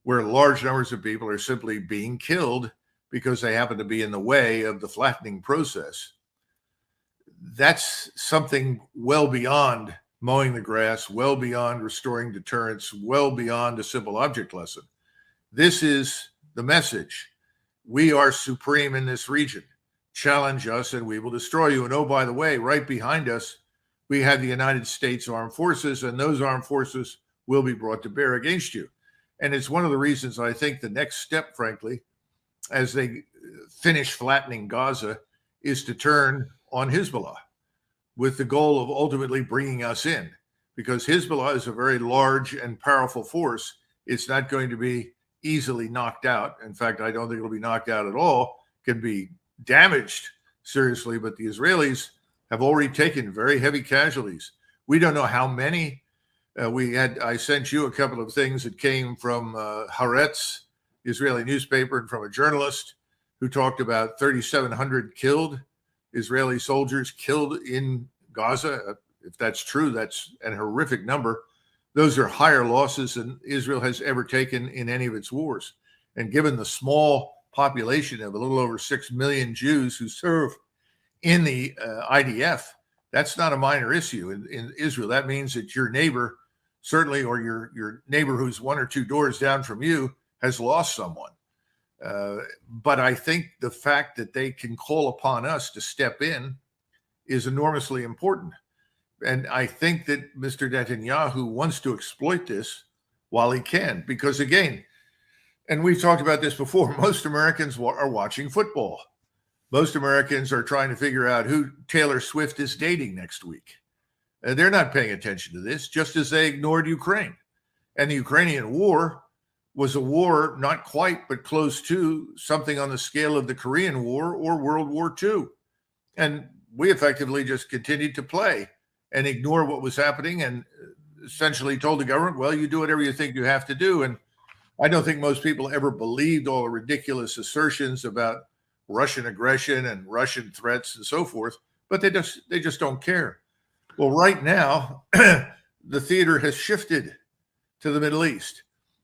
where large numbers of people are simply being killed because they happen to be in the way of the flattening process. That's something well beyond mowing the grass, well beyond restoring deterrence, well beyond a simple object lesson. This is the message. We are supreme in this region. Challenge us and we will destroy you. And oh, by the way, right behind us, we have the United States Armed Forces, and those armed forces will be brought to bear against you. And it's one of the reasons I think the next step, frankly, as they finish flattening Gaza, is to turn on Hezbollah with the goal of ultimately bringing us in, because Hezbollah is a very large and powerful force. It's not going to be easily knocked out. In fact, I don't think it'll be knocked out at all. It can be damaged seriously, but the Israelis have already taken very heavy casualties. We don't know how many. I sent you a couple of things that came from Haaretz, Israeli newspaper, and from a journalist who talked about 3,700 killed Israeli soldiers killed in Gaza. If that's true, that's a horrific number. Those are higher losses than Israel has ever taken in any of its wars. And given the small population of a little over 6 million Jews who serve in the IDF, that's not a minor issue in Israel. That means that your neighbor, certainly, or your neighbor who's 1 or 2 doors down from you, has lost someone. But I think the fact that they can call upon us to step in is enormously important. And I think that Mr. Netanyahu wants to exploit this while he can, because again, and we've talked about this before, most Americans are watching football. Most Americans are trying to figure out who Taylor Swift is dating next week. They're not paying attention to this, just as they ignored Ukraine. And the Ukrainian war was a war not quite, but close to something on the scale of the Korean War or World War II. And we effectively just continued to play and ignore what was happening and essentially told the government, well, you do whatever you think you have to do. And I don't think most people ever believed all the ridiculous assertions about Russian aggression and Russian threats and so forth, but they just don't care. Well, right now, the theater has shifted to the Middle East.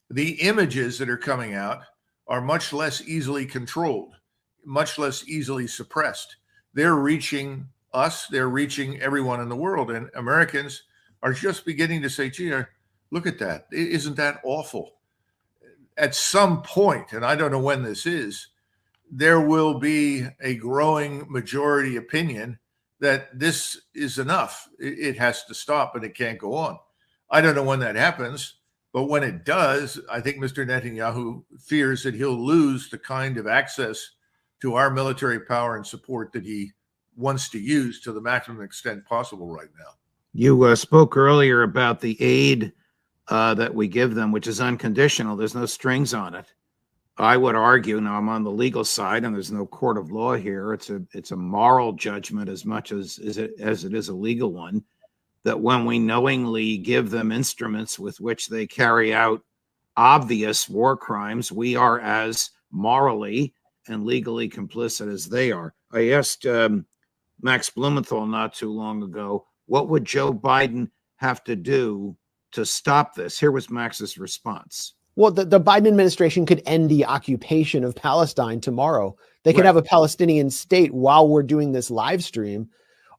The images that are coming out are much less easily controlled, much less easily suppressed. They're reaching us, they're reaching everyone in the world, and Americans are just beginning to say, gee, look at that. Isn't that awful? At some point, and I don't know when this is, there will be a growing majority opinion that this is enough. It has to stop and it can't go on. I don't know when that happens, but when it does, I think Mr. Netanyahu fears that he'll lose the kind of access to our military power and support that he wants to use to the maximum extent possible right now. You spoke earlier about the aid that we give them, which is unconditional. There's no strings on it. I would argue, now I'm on the legal side and there's no court of law here. It's a moral judgment as much as it is a legal one, that when we knowingly give them instruments with which they carry out obvious war crimes, we are as morally and legally complicit as they are. I asked Max Blumenthal not too long ago, what would Joe Biden have to do to stop this? Here was Max's response. Well, the Biden administration could end the occupation of Palestine tomorrow. They could have a Palestinian state while we're doing this live stream.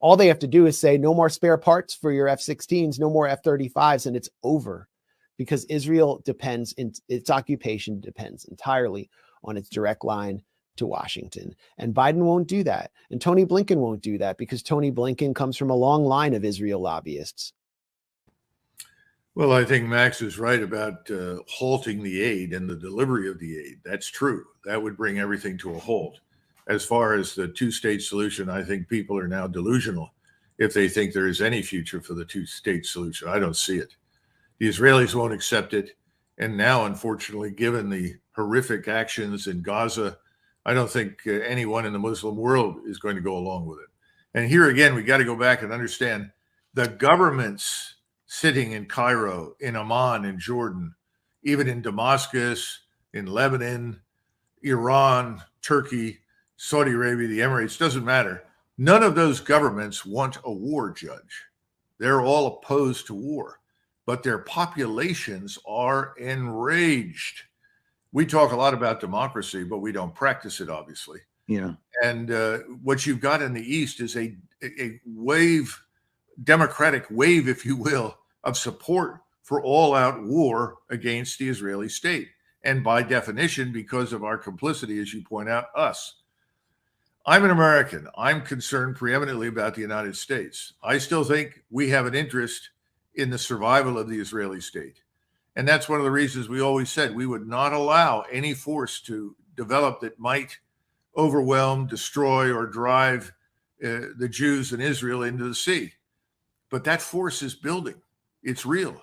All they have to do is say no more spare parts for your F-16s, no more F-35s, and it's over. Because Israel its occupation depends entirely on its direct line to Washington. And Biden won't do that. And Tony Blinken won't do that because Tony Blinken comes from a long line of Israel lobbyists. Well, I think Max is right about halting the aid and the delivery of the aid. That's true. That would bring everything to a halt. As far as the two-state solution, I think people are now delusional if they think there is any future for the two-state solution. I don't see it. The Israelis won't accept it. And now, unfortunately, given the horrific actions in Gaza, I don't think anyone in the Muslim world is going to go along with it. And here again, we got to go back and understand the governments sitting in Cairo, in Amman, in Jordan, even in Damascus, in Lebanon, Iran, Turkey, Saudi Arabia, the Emirates, doesn't matter. None of those governments want a war, Judge. They're all opposed to war, but their populations are enraged. We talk a lot about democracy, but we don't practice it, obviously. Yeah. And what you've got in the East is a wave, democratic wave, if you will, of support for all-out war against the Israeli state. And by definition, because of our complicity, as you point out, us. I'm an American. I'm concerned preeminently about the United States. I still think we have an interest in the survival of the Israeli state. And that's one of the reasons we always said we would not allow any force to develop that might overwhelm, destroy, or drive the Jews in Israel into the sea. But that force is building. It's real.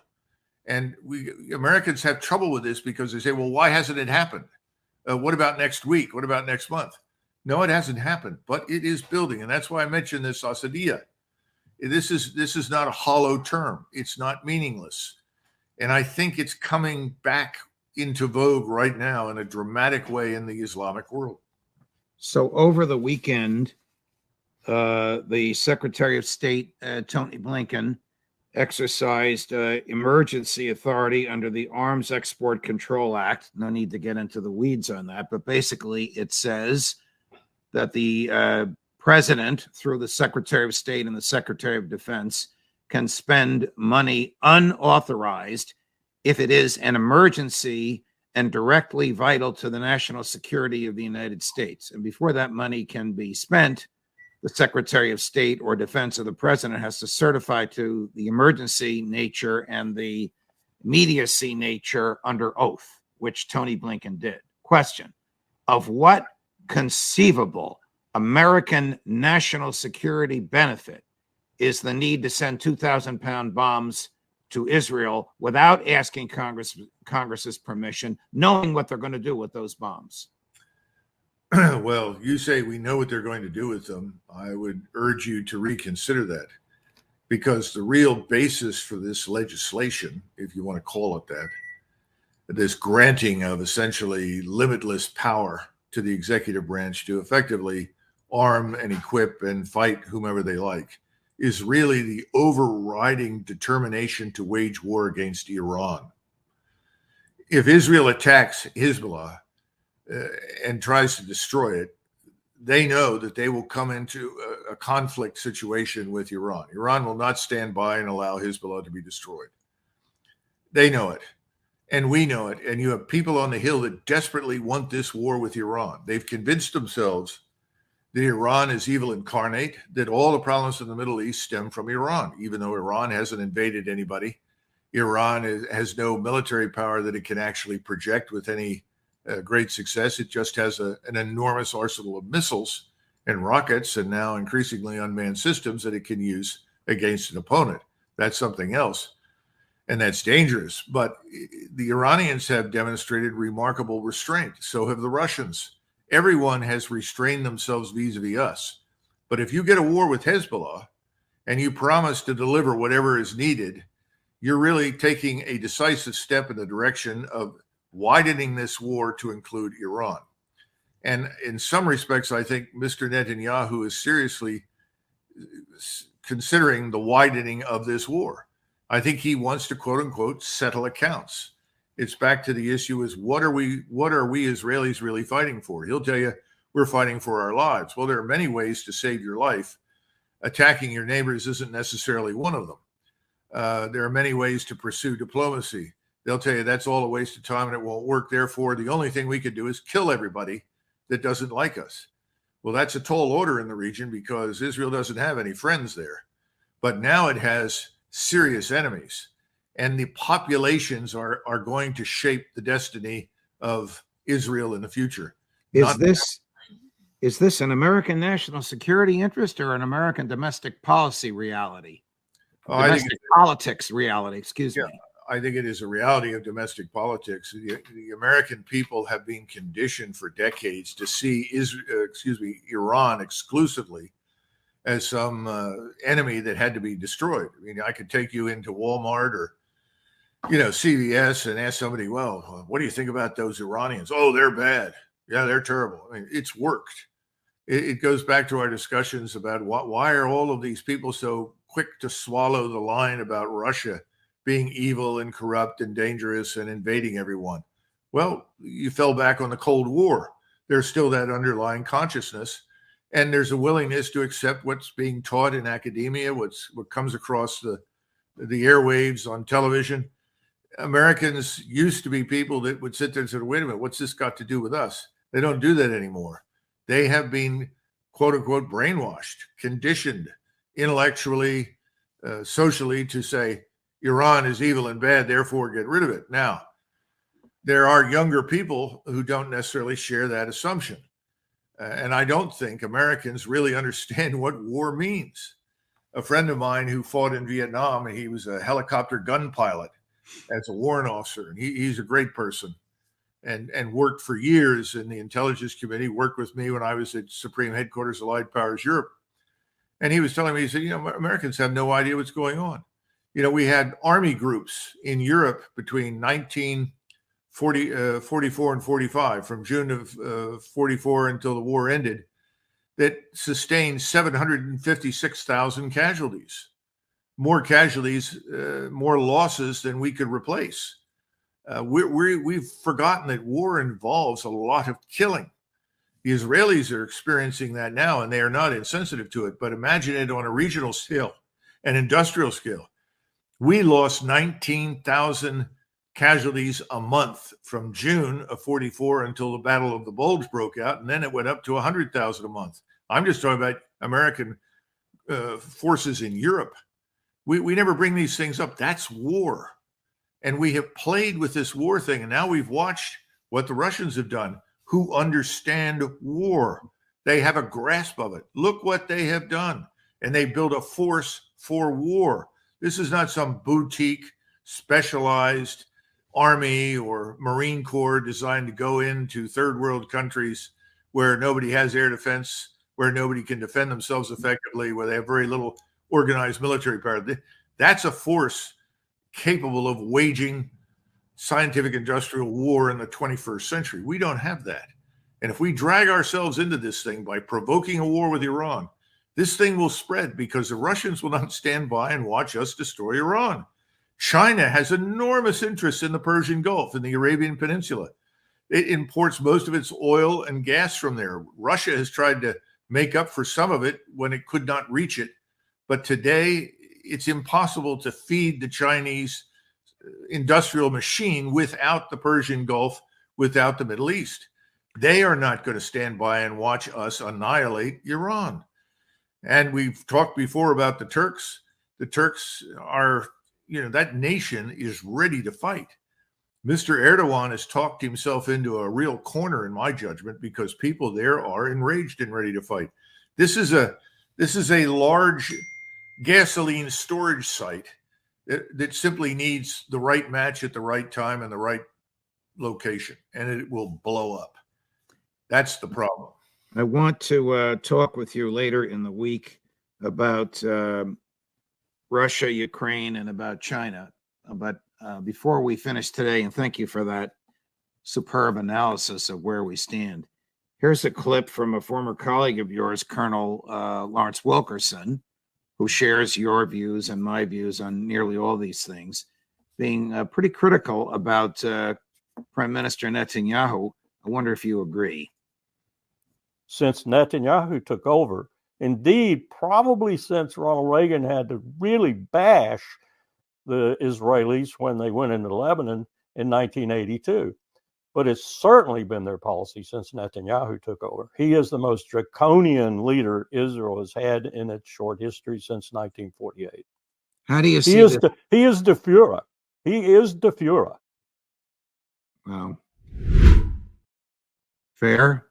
And Americans have trouble with this because they say, well, why hasn't it happened? What about next week? What about next month? No, it hasn't happened, but it is building. And that's why I mentioned this Asadiyah. This is not a hollow term. It's not meaningless. And I think it's coming back into vogue right now in a dramatic way in the Islamic world. So over the weekend, the Secretary of State, Tony Blinken, exercised emergency authority under the Arms Export Control Act. No need to get into the weeds on that, but basically it says that the president, through the Secretary of State and the Secretary of Defense, can spend money unauthorized if it is an emergency and directly vital to the national security of the United States. And before that money can be spent, the Secretary of State or Defense or the President has to certify to the emergency nature and the immediacy nature under oath, which Tony Blinken did. Question: of what conceivable American national security benefit is the need to send 2,000-pound bombs to Israel without asking Congress's permission, knowing what they're going to do with those bombs? Well, you say we know what they're going to do with them. I would urge you to reconsider that, because the real basis for this legislation, if you want to call it that, this granting of essentially limitless power to the executive branch to effectively arm and equip and fight whomever they like, is really the overriding determination to wage war against Iran. If Israel attacks Hezbollah and tries to destroy it, they know that they will come into a conflict situation with Iran. Iran will not stand by and allow Hezbollah to be destroyed. They know it, and we know it. And you have people on the Hill that desperately want this war with Iran. They've convinced themselves that Iran is evil incarnate, that all the problems in the Middle East stem from Iran, even though Iran hasn't invaded anybody. Iran has no military power that it can actually project with any great success. It just has an enormous arsenal of missiles and rockets, and now increasingly unmanned systems that it can use against an opponent. That's something else, and that's dangerous. But the Iranians have demonstrated remarkable restraint. So have the Russians. Everyone has restrained themselves vis-a-vis us. But if you get a war with Hezbollah and you promise to deliver whatever is needed, you're really taking a decisive step in the direction of widening this war to include Iran. And in some respects, I think Mr. Netanyahu is seriously considering the widening of this war. I think he wants to, quote unquote, settle accounts. It's back to the issue is what are we Israelis really fighting for? He'll tell you we're fighting for our lives. Well, there are many ways to save your life. Attacking your neighbors isn't necessarily one of them. There are many ways to pursue diplomacy. They'll tell you that's all a waste of time and it won't work. Therefore, the only thing we could do is kill everybody that doesn't like us. Well, that's a tall order in the region because Israel doesn't have any friends there. But now it has serious enemies. And the populations are going to shape the destiny of Israel in the future. Is this an American national security interest or an American domestic policy reality? Domestic politics reality, excuse me. I think it is a reality of domestic politics. The American people have been conditioned for decades to see Iran exclusively as some enemy that had to be destroyed. I mean, I could take you into Walmart or CVS and ask somebody, well, what do you think about those Iranians? Oh, they're bad. Yeah, they're terrible. I mean, it's worked. It goes back to our discussions about why are all of these people so quick to swallow the line about Russia being evil and corrupt and dangerous and invading everyone? Well, you fell back on the Cold War. There's still that underlying consciousness, and there's a willingness to accept what's being taught in academia, what comes across the airwaves on television. Americans used to be people that would sit there and say, wait a minute, what's this got to do with us? They don't do that anymore. They have been, quote unquote, brainwashed, conditioned intellectually, socially to say Iran is evil and bad, therefore get rid of it. Now, there are younger people who don't necessarily share that assumption. And I don't think Americans really understand what war means. A friend of mine who fought in Vietnam, he was a helicopter gun pilot as a warrant officer. And he's a great person and worked for years in the intelligence committee, worked with me when I was at Supreme Headquarters Allied Powers Europe. And he was telling me, he said, Americans have no idea what's going on. We had army groups in Europe between 1944 and 45, from June of 44 until the war ended, that sustained 756,000 casualties. More casualties, more losses than we could replace. We've forgotten that war involves a lot of killing. The Israelis are experiencing that now, and they are not insensitive to it. But imagine it on a regional scale, an industrial scale. We lost 19,000 casualties a month from June of 44 until the Battle of the Bulge broke out, and then it went up to 100,000 a month. I'm just talking about American forces in Europe. We never bring these things up. That's war. And we have played with this war thing, and now we've watched what the Russians have done, who understand war. They have a grasp of it. Look what they have done. And they build a force for war. This is not some boutique, specialized army or Marine Corps designed to go into third world countries where nobody has air defense, where nobody can defend themselves effectively, where they have very little organized military power. That's a force capable of waging scientific industrial war in the 21st century. We don't have that. And if we drag ourselves into this thing by provoking a war with Iran, this thing will spread because the Russians will not stand by and watch us destroy Iran. China has enormous interest in the Persian Gulf and the Arabian Peninsula. It imports most of its oil and gas from there. Russia has tried to make up for some of it when it could not reach it. But today, it's impossible to feed the Chinese industrial machine without the Persian Gulf, without the Middle East. They are not going to stand by and watch us annihilate Iran. And we've talked before about the Turks. The Turks are, that nation is ready to fight. Mr. Erdogan has talked himself into a real corner, in my judgment, because people there are enraged and ready to fight. This is a large gasoline storage site that simply needs the right match at the right time and the right location, and it will blow up. That's the problem. I want to talk with you later in the week about Russia, Ukraine, and about China. But before we finish today, and thank you for that superb analysis of where we stand, here's a clip from a former colleague of yours, Colonel Lawrence Wilkerson, who shares your views and my views on nearly all these things, being pretty critical about Prime Minister Netanyahu. I wonder if you agree. Since Netanyahu took over, indeed, probably since Ronald Reagan had to really bash the Israelis when they went into Lebanon in 1982. But it's certainly been their policy since Netanyahu took over. He is the most draconian leader Israel has had in its short history since 1948. How do you see he is de Fuhrer. He is de Fuhrer. Wow. Fair?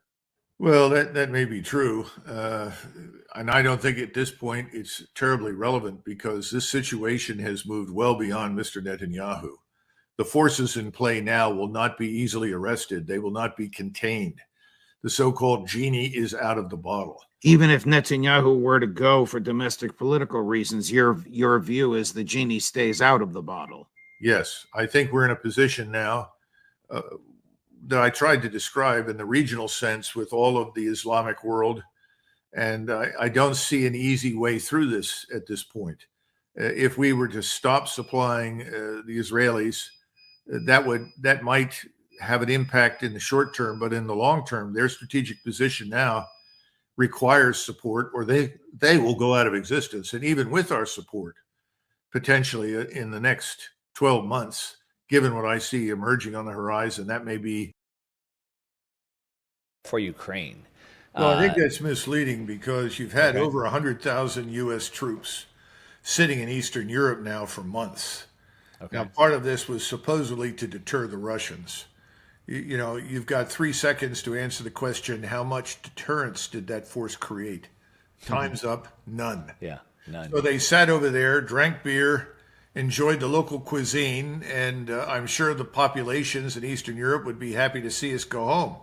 Well, that may be true. And I don't think at this point it's terribly relevant because this situation has moved well beyond Mr. Netanyahu. The forces in play now will not be easily arrested. They will not be contained. The so-called genie is out of the bottle. Even if Netanyahu were to go for domestic political reasons, your view is the genie stays out of the bottle. Yes, I think we're in a position now that I tried to describe in the regional sense with all of the Islamic world. And I don't see an easy way through this at this point. If we were to stop supplying the Israelis, that might have an impact in the short term, but in the long term, their strategic position now requires support or they will go out of existence. And even with our support, potentially in the next 12 months, given what I see emerging on the horizon, that may be for Ukraine. Well, I think that's misleading because you've had over 100,000 U.S. troops sitting in Eastern Europe now for months. Okay. Now, part of this was supposedly to deter the Russians. You've got 3 seconds to answer the question, how much deterrence did that force create? Time's up, none. Yeah, none. So they sat over there, drank beer, enjoyed the local cuisine, and I'm sure the populations in Eastern Europe would be happy to see us go home.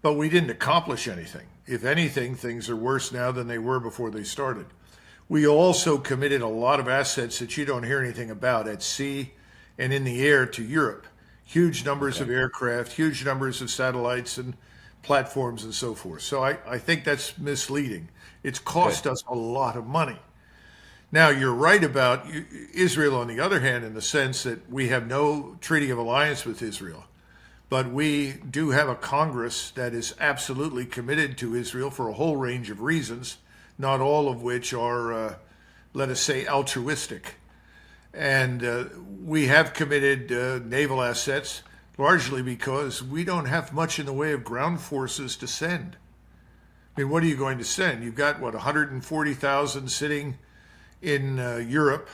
But we didn't accomplish anything. If anything, things are worse now than they were before they started. We also committed a lot of assets that you don't hear anything about at sea and in the air to Europe. Huge numbers of aircraft, huge numbers of satellites and platforms and so forth. So I think that's misleading. It's cost us a lot of money. Now, you're right about Israel, on the other hand, in the sense that we have no treaty of alliance with Israel. But we do have a Congress that is absolutely committed to Israel for a whole range of reasons, not all of which are, let us say, altruistic. And we have committed naval assets largely because we don't have much in the way of ground forces to send. I mean, what are you going to send? You've got, 140,000 sitting in Europe.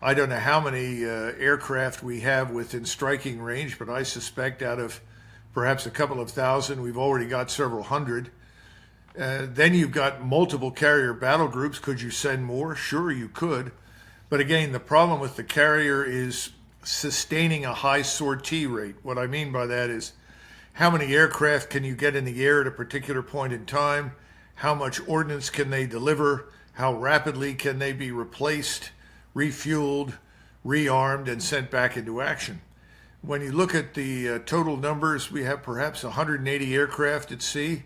I don't know how many aircraft we have within striking range, but I suspect out of perhaps a couple of thousand, we've already got several hundred. Then you've got multiple carrier battle groups. Could you send more? Sure, you could. But again, the problem with the carrier is sustaining a high sortie rate. What I mean by that is how many aircraft can you get in the air at a particular point in time? How much ordnance can they deliver? How rapidly can they be replaced, refueled, rearmed, and sent back into action? When you look at the total numbers, we have perhaps 180 aircraft at sea.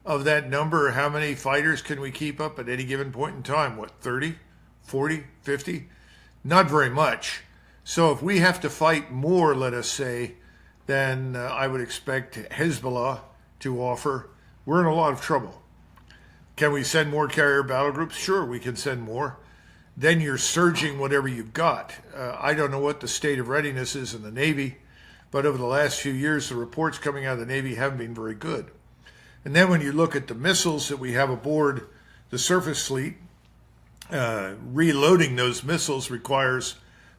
Of that number, how many fighters can we keep up at any given point in time? 30, 40, 50? Not very much. So if we have to fight more, let us say, than I would expect Hezbollah to offer, we're in a lot of trouble. Can we send more carrier battle groups? Sure, we can send more. Then you're surging whatever you've got. I don't know what the state of readiness is in the Navy, but over the last few years, the reports coming out of the Navy haven't been very good. And then when you look at the missiles that we have aboard the surface fleet, reloading those missiles requires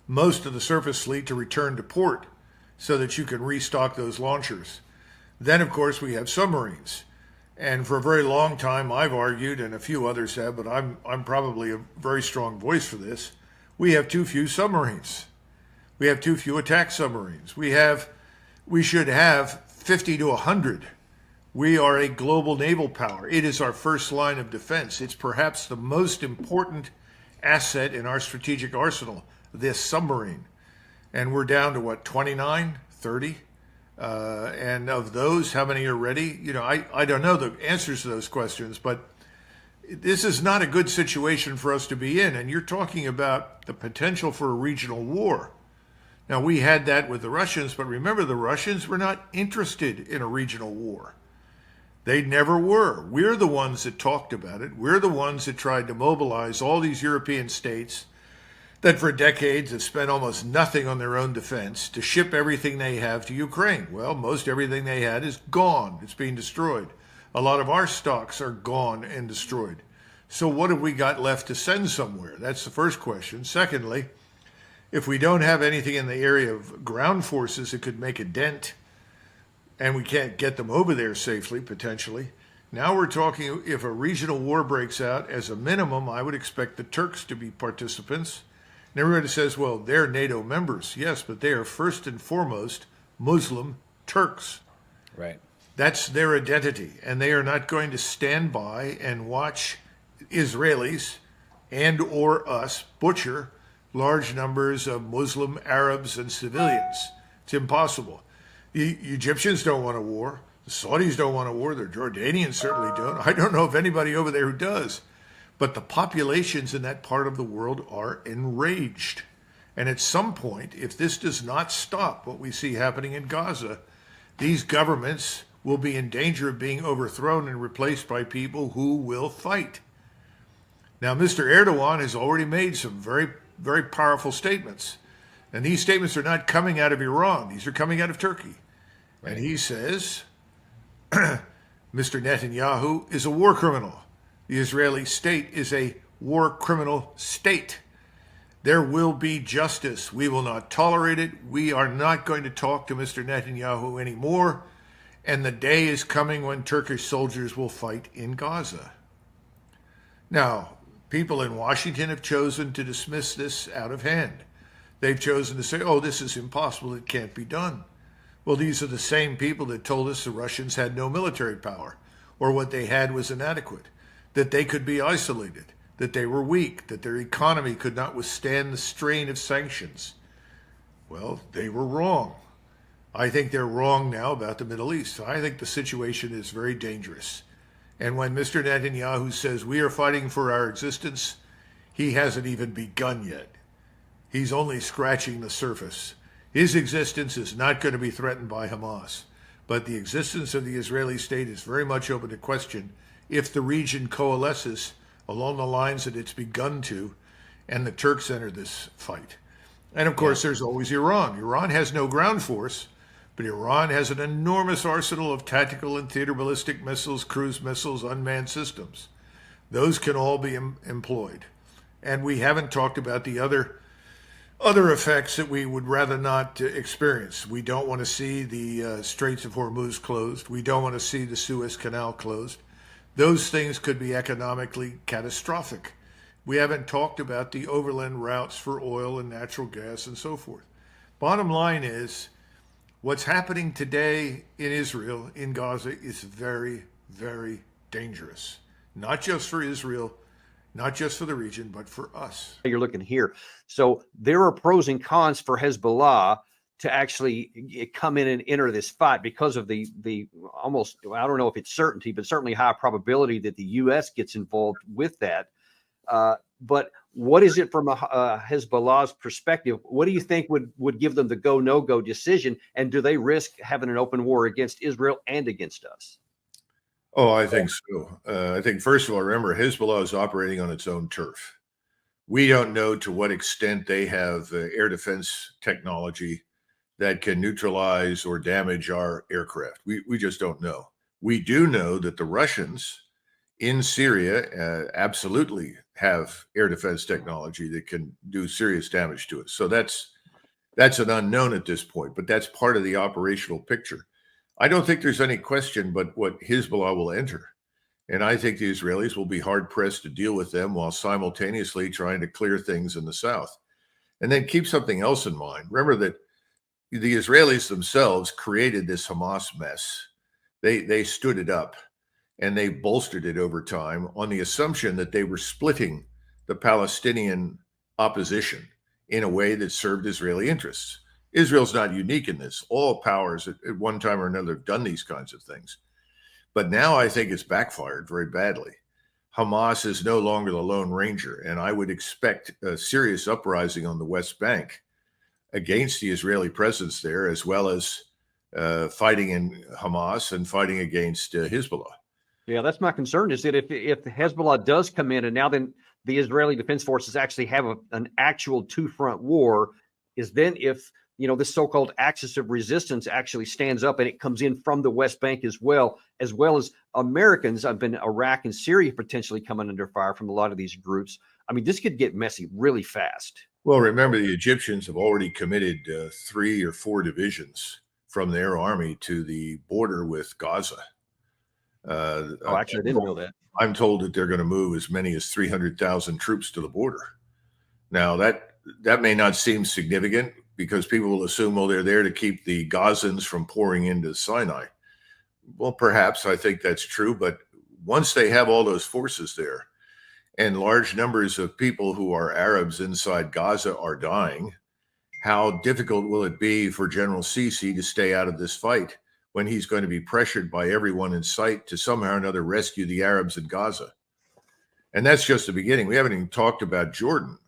most of the surface fleet to return to port so that you can restock those launchers. Then, of course, we have submarines. And for a very long time, I've argued, and a few others have, but I'm probably a very strong voice for this, we have too few submarines. We have too few attack submarines. We should have 50 to 100. We are a global naval power. It is our first line of defense. It's perhaps the most important asset in our strategic arsenal, this submarine. And we're down to 29, 30? And of those, how many are ready? I don't know the answers to those questions, but this is not a good situation for us to be in. And you're talking about the potential for a regional war. Now, we had that with the Russians, but remember, the Russians were not interested in a regional war. They never were. We're the ones that talked about it. We're the ones that tried to mobilize all these European states that for decades have spent almost nothing on their own defense to ship everything they have to Ukraine. Well, most everything they had is gone. It's being destroyed. A lot of our stocks are gone and destroyed. So what have we got left to send somewhere? That's the first question. Secondly, if we don't have anything in the area of ground forces that could make a dent, and we can't get them over there safely, potentially, now we're talking if a regional war breaks out, as a minimum, I would expect the Turks to be participants. And everybody says, well, they're NATO members. Yes, but they are first and foremost Muslim Turks. Right. That's their identity. And they are not going to stand by and watch Israelis and or us butcher large numbers of Muslim Arabs and civilians. It's impossible. The Egyptians don't want a war. The Saudis don't want a war. The Jordanians certainly don't. I don't know of anybody over there who does. But the populations in that part of the world are enraged. And at some point, if this does not stop what we see happening in Gaza, these governments will be in danger of being overthrown and replaced by people who will fight. Now, Mr. Erdogan has already made some very, very powerful statements. And these statements are not coming out of Iran. These are coming out of Turkey. Right. And he says, Mr. Netanyahu is a war criminal. The Israeli state is a war criminal state. There will be justice. We will not tolerate it. We are not going to talk to Mr. Netanyahu anymore. And the day is coming when Turkish soldiers will fight in Gaza. Now, people in Washington have chosen to dismiss this out of hand. They've chosen to say, oh, this is impossible. It can't be done. Well, these are the same people that told us the Russians had no military power, or what they had was inadequate, that they could be isolated, that they were weak, that their economy could not withstand the strain of sanctions. Well, they were wrong. I think they're wrong now about the Middle East. I think the situation is very dangerous. And when Mr. Netanyahu says we are fighting for our existence, he hasn't even begun yet. He's only scratching the surface. His existence is not going to be threatened by Hamas. but the existence of the Israeli state is very much open to question if the region coalesces along the lines that it's begun to, and the Turks enter this fight. And of course, there's always Iran. Iran has no ground force, but Iran has an enormous arsenal of tactical and theater ballistic missiles, cruise missiles, unmanned systems. Those can all be employed. And we haven't talked about the other effects that we would rather not experience. We don't want to see the Straits of Hormuz closed. We don't want to see the Suez Canal closed. Those things could be economically catastrophic. We haven't talked about the overland routes for oil and natural gas and so forth. Bottom line is, what's happening today in Israel, in Gaza, is very, very dangerous. Not just for Israel, not just for the region, but for us. You're looking here. So there are pros and cons for Hezbollah to actually come in and enter this fight because of the almost, I don't know if it's certainty, but certainly high probability that the U.S. gets involved with that. But what is it from Hezbollah's perspective? What do you think would give them the go, no-go decision? And do they risk having an open war against Israel and against us? Oh, I think so. I think, first of all, remember, Hezbollah is operating on its own turf. We don't know to what extent they have air defense technology that can neutralize or damage our aircraft. We just don't know. We do know that the Russians in Syria absolutely have air defense technology that can do serious damage to us. So that's an unknown at this point, but that's part of the operational picture. I don't think there's any question but what Hezbollah will enter. And I think the Israelis will be hard-pressed to deal with them while simultaneously trying to clear things in the south. And then keep something else in mind. Remember that the Israelis themselves created this Hamas mess. They stood it up, and they bolstered it over time on the assumption that they were splitting the Palestinian opposition in a way that served Israeli interests. Israel's not unique in this. All powers at one time or another have done these kinds of things. But now I think it's backfired very badly. Hamas is no longer the Lone Ranger, and I would expect a serious uprising on the West Bank against the Israeli presence there, as well as fighting in Hamas and fighting against Hezbollah. Yeah, that's my concern, is that if Hezbollah does come in and now then the Israeli Defense Forces actually have an actual two-front war, is then if this so-called axis of resistance actually stands up and it comes in from the West Bank as well as Americans. I've been Iraq and Syria potentially coming under fire from a lot of these groups. I mean, this could get messy really fast. Well, remember, the Egyptians have already committed 3 or 4 divisions from their army to the border with Gaza. Actually, I didn't know that. I'm told that they're going to move as many as 300,000 troops to the border. Now, that may not seem significant because people will assume, well, they're there to keep the Gazans from pouring into Sinai. Well, perhaps I think that's true, but once they have all those forces there and large numbers of people who are Arabs inside Gaza are dying, how difficult will it be for General Sisi to stay out of this fight when he's going to be pressured by everyone in sight to somehow or another rescue the Arabs in Gaza? And that's just the beginning. We haven't even talked about Jordan.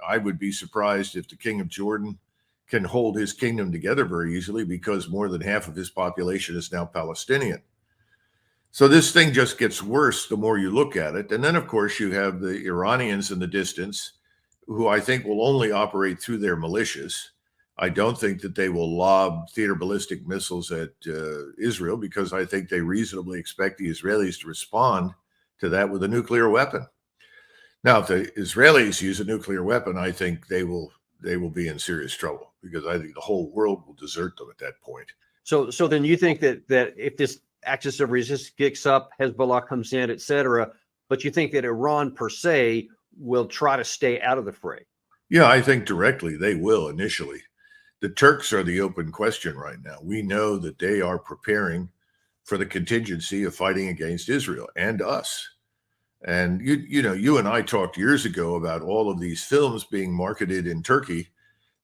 I would be surprised if the king of Jordan can hold his kingdom together very easily, because more than half of his population is now Palestinian. So this thing just gets worse the more you look at it. And then, of course, you have the Iranians in the distance, who I think will only operate through their militias. I don't think that they will lob theater ballistic missiles at Israel, because I think they reasonably expect the Israelis to respond to that with a nuclear weapon. Now, if the Israelis use a nuclear weapon, I think they will be in serious trouble, because I think the whole world will desert them at that point. So then you think that if this axis of resistance kicks up, Hezbollah comes in, et cetera, but you think that Iran per se will try to stay out of the fray? Yeah, I think directly they will initially. The Turks are the open question right now. We know that they are preparing for the contingency of fighting against Israel and us. And you and I talked years ago about all of these films being marketed in Turkey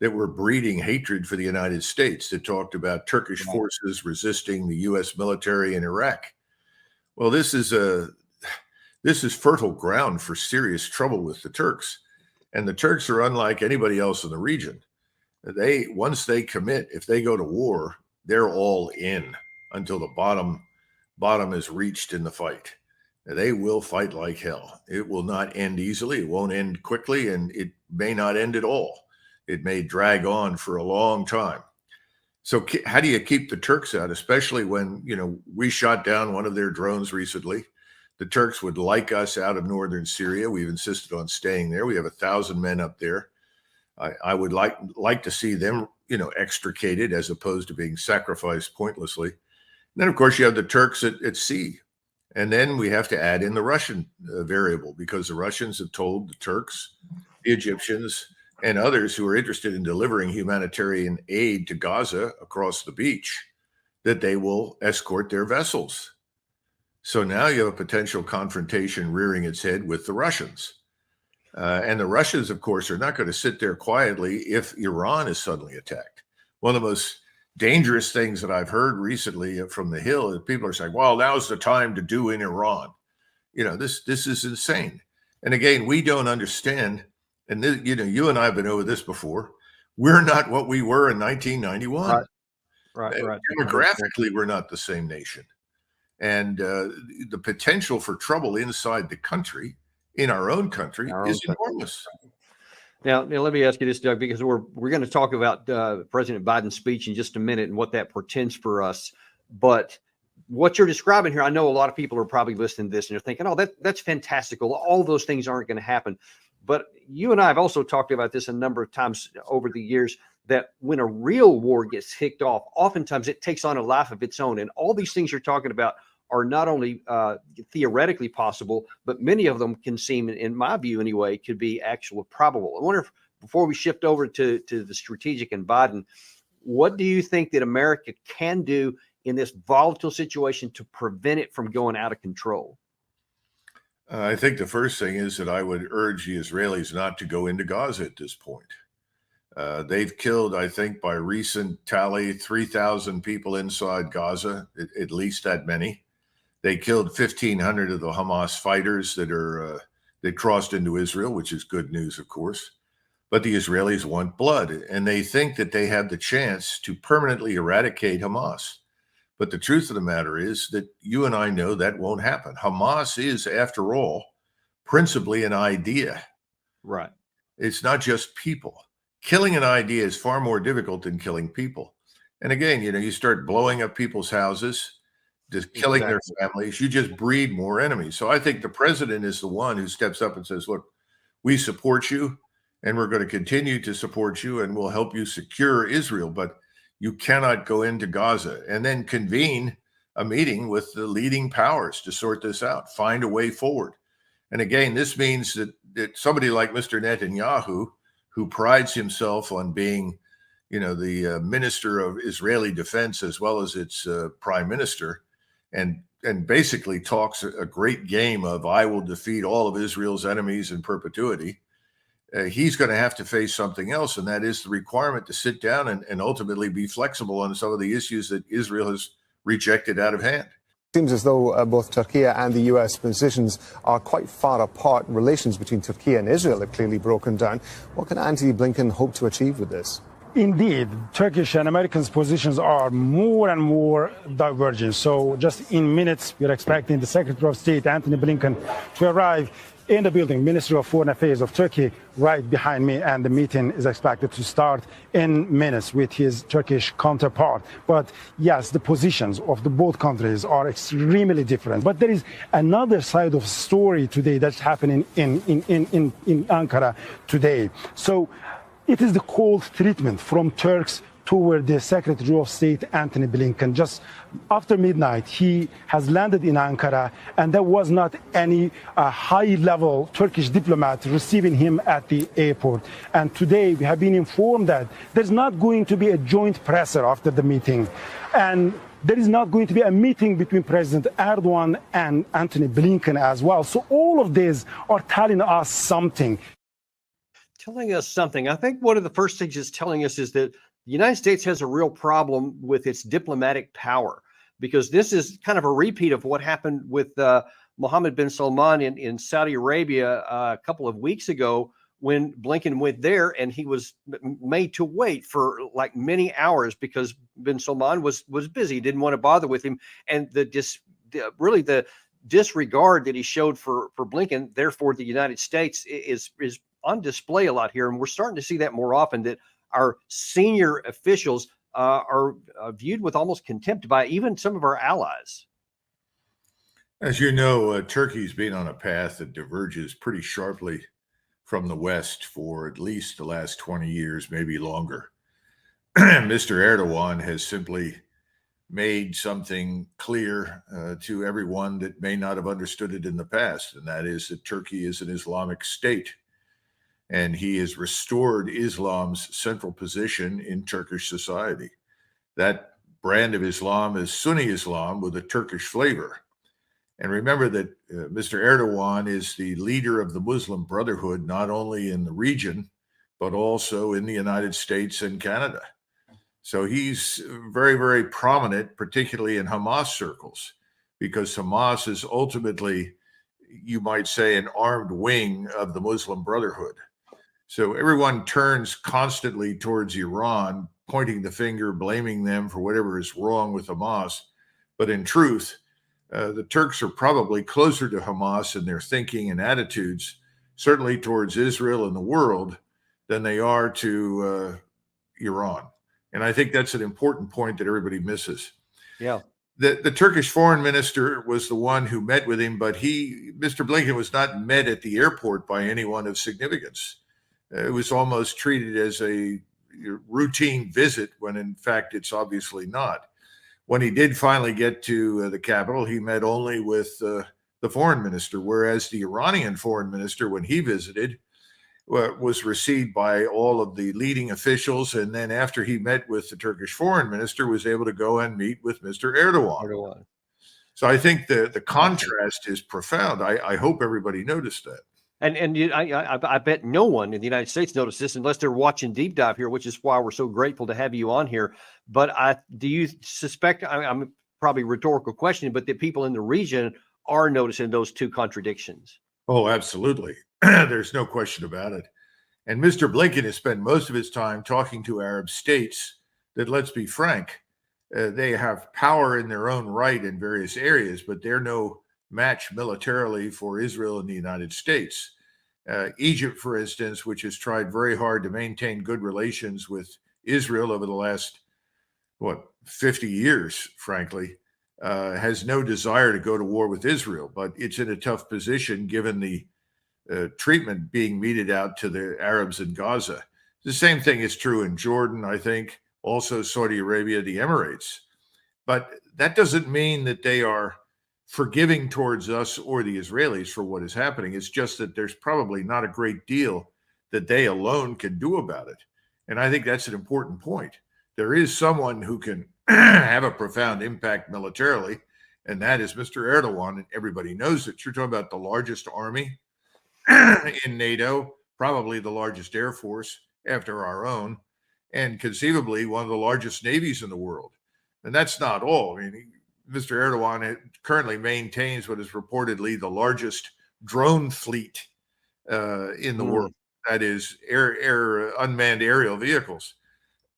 that were breeding hatred for the United States, that talked about Turkish forces resisting the U.S. military in Iraq. Well, this is fertile ground for serious trouble with the Turks. And the Turks are unlike anybody else in the region. Once they commit, if they go to war, they're all in. until the bottom is reached in the fight. They will fight like hell. It will not end easily. It won't end quickly, and it may not end at all. It may drag on for a long time. So how do you keep the Turks out, especially when, we shot down one of their drones recently? The Turks would like us out of northern Syria. We've insisted on staying there. We have 1,000 men up there. I would like to see them, extricated as opposed to being sacrificed pointlessly. And then, of course, you have the Turks at sea. And then we have to add in the Russian variable, because the Russians have told the Turks, the Egyptians, and others who are interested in delivering humanitarian aid to Gaza across the beach that they will escort their vessels. So now you have a potential confrontation rearing its head with the Russians. And the Russians, of course, are not going to sit there quietly if Iran is suddenly attacked. One of the most dangerous things that I've heard recently from the Hill is people are saying, well, now's the time to do in Iran. This is insane. And again, we don't understand. And this, you and I have been over this before. We're not what we were in 1991. Right. Demographically, we're not the same nation. And the potential for trouble inside the country, in our own country, is enormous. Now, let me ask you this, Doug, because we're going to talk about President Biden's speech in just a minute and what that portends for us. But what you're describing here, I know a lot of people are probably listening to this and they're thinking, oh, that's fantastical. All those things aren't going to happen. But you and I have also talked about this a number of times over the years, that when a real war gets kicked off, oftentimes it takes on a life of its own. And all these things you're talking about are not only theoretically possible, but many of them can seem, in my view anyway, could be actually probable. I wonder if, before we shift over to the strategic and Biden, what do you think that America can do in this volatile situation to prevent it from going out of control? I think the first thing is that I would urge the Israelis not to go into Gaza at this point. They've killed, I think, by recent tally, 3,000 people inside Gaza, at least that many. They killed 1,500 of the Hamas fighters that crossed into Israel, which is good news, of course. But the Israelis want blood, and they think that they have the chance to permanently eradicate Hamas. But the truth of the matter is that you and I know that won't happen. Hamas is, after all, principally an idea. Right. It's not just people. Killing an idea is far more difficult than killing people. And again, you start blowing up people's houses, just killing their families, you just breed more enemies. So I think the president is the one who steps up and says, look, we support you and we're going to continue to support you and we'll help you secure Israel, but you cannot go into Gaza, and then convene a meeting with the leading powers to sort this out, find a way forward. And again, this means that somebody like Mr. Netanyahu, who prides himself on being, the minister of Israeli defense as well as its prime minister, and basically talks a great game of I will defeat all of Israel's enemies in perpetuity. He's going to have to face something else, and that is the requirement to sit down and ultimately be flexible on some of the issues that Israel has rejected out of hand. It seems as though both Turkey and the U.S. positions are quite far apart. Relations between Turkey and Israel have clearly broken down. What can Antony Blinken hope to achieve with this? Indeed, Turkish and American positions are more and more divergent. So just in minutes, we're expecting the Secretary of State, Antony Blinken, to arrive in the building, Ministry of Foreign Affairs of Turkey, right behind me, and the meeting is expected to start in minutes with his Turkish counterpart. But yes, the positions of the both countries are extremely different. But there is another side of the story today that's happening in Ankara today. So it is the cold treatment from Turks toward the Secretary of State, Antony Blinken. Just after midnight, he has landed in Ankara, and there was not any high-level Turkish diplomat receiving him at the airport. And today, we have been informed that there's not going to be a joint presser after the meeting. And there is not going to be a meeting between President Erdogan and Antony Blinken as well. So all of these are telling us something. Telling us something. I think one of the first things it's telling us is that the United States has a real problem with its diplomatic power, because this is kind of a repeat of what happened with Mohammed bin Salman in Saudi Arabia a couple of weeks ago, when Blinken went there, and he was made to wait for like many hours because bin Salman was busy, didn't want to bother with him, and the disregard that he showed for Blinken, therefore the United States is on display a lot here, and we're starting to see that more often, that our senior officials are viewed with almost contempt by even some of our allies. As you know, Turkey's been on a path that diverges pretty sharply from the West for at least the last 20 years, maybe longer. Mr. Erdogan has simply made something clear to everyone that may not have understood it in the past, and that is that Turkey is an Islamic state. And he has restored Islam's central position in Turkish society. That brand of Islam is Sunni Islam with a Turkish flavor. And remember that Mr. Erdogan is the leader of the Muslim Brotherhood, not only in the region, but also in the United States and Canada. So he's very, very prominent, particularly in Hamas circles, because Hamas is ultimately, you might say, an armed wing of the Muslim Brotherhood. So everyone turns constantly towards Iran, pointing the finger, blaming them for whatever is wrong with Hamas. But in truth, the Turks are probably closer to Hamas in their thinking and attitudes, certainly towards Israel and the world, than they are to Iran. And I think that's an important point that everybody misses. Yeah. The Turkish foreign minister was the one who met with him, but Mr. Blinken was not met at the airport by anyone of significance. It was almost treated as a routine visit when in fact it's obviously not. When he did finally get to the capital, he met only with the foreign minister, whereas the Iranian foreign minister, when he visited, was received by all of the leading officials. And then after he met with the Turkish foreign minister, was able to go and meet with Mr. Erdogan. So I think the contrast is profound. I hope everybody noticed that. And I bet no one in the United States noticed this unless they're watching Deep Dive here, which is why we're so grateful to have you on here. But do you suspect, I'm probably a rhetorical question, but that people in the region are noticing those two contradictions? Oh, absolutely. There's no question about it. And Mr. Blinken has spent most of his time talking to Arab states that, let's be frank, they have power in their own right in various areas, but they're no match militarily for Israel and the United States. Egypt, for instance, which has tried very hard to maintain good relations with Israel over the last, 50 years, frankly, has no desire to go to war with Israel, but it's in a tough position given the treatment being meted out to the Arabs in Gaza. The same thing is true in Jordan, I think, also Saudi Arabia, the Emirates. But that doesn't mean that they are forgiving towards us or the Israelis for what is happening. It's just that there's probably not a great deal that they alone can do about it. And I think that's an important point. There is someone who can have a profound impact militarily, and that is Mr. Erdogan, and everybody knows it. You're talking about the largest army in NATO, probably the largest air force after our own, and conceivably one of the largest navies in the world. And that's not all. I mean, Mr. Erdogan currently maintains what is reportedly the largest drone fleet in the world. That is unmanned aerial vehicles.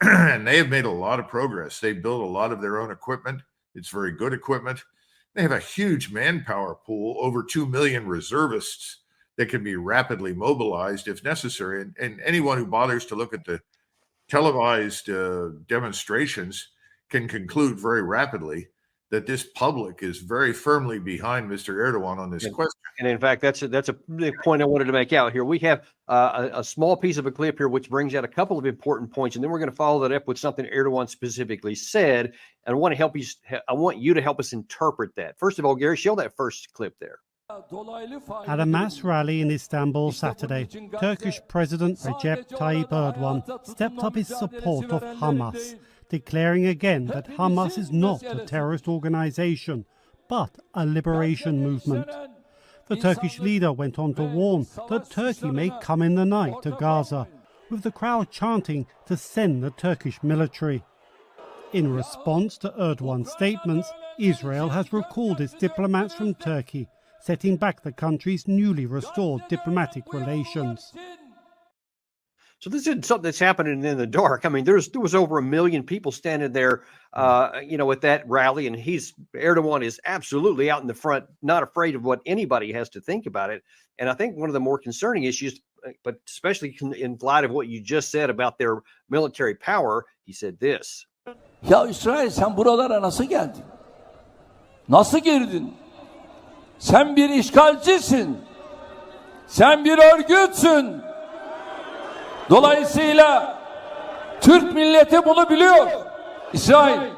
And they have made a lot of progress. They built a lot of their own equipment. It's very good equipment. They have a huge manpower pool, over 2 million reservists that can be rapidly mobilized if necessary. And anyone who bothers to look at the televised demonstrations can conclude very rapidly that this public is very firmly behind Mr. Erdogan on this question. And in fact, that's a point I wanted to make out here. We have a small piece of a clip here which brings out a couple of important points, and then we're going to follow that up with something Erdogan specifically said. And I want you to help us interpret that. First of all, Gary, show that first clip there. At a mass rally in Istanbul Saturday, Turkish President Recep Tayyip Erdogan stepped up his support of Hamas, declaring again that Hamas is not a terrorist organization, but a liberation movement. The Turkish leader went on to warn that Turkey may come in the night to Gaza, with the crowd chanting to send the Turkish military. In response to Erdogan's statements, Israel has recalled its diplomats from Turkey, setting back the country's newly restored diplomatic relations. So this isn't something that's happening in the dark. I mean, there was over 1 million people standing there, at that rally, and Erdogan is absolutely out in the front, not afraid of what anybody has to think about it. And I think one of the more concerning issues, but especially in light of what you just said about their military power, he said this. Ya İsrail, sen buralara nasıl geldin? Nasıl girdin? Sen bir işgalcisin. Sen bir örgütsün. Dolayısıyla Türk milleti bunu biliyor. İsrail,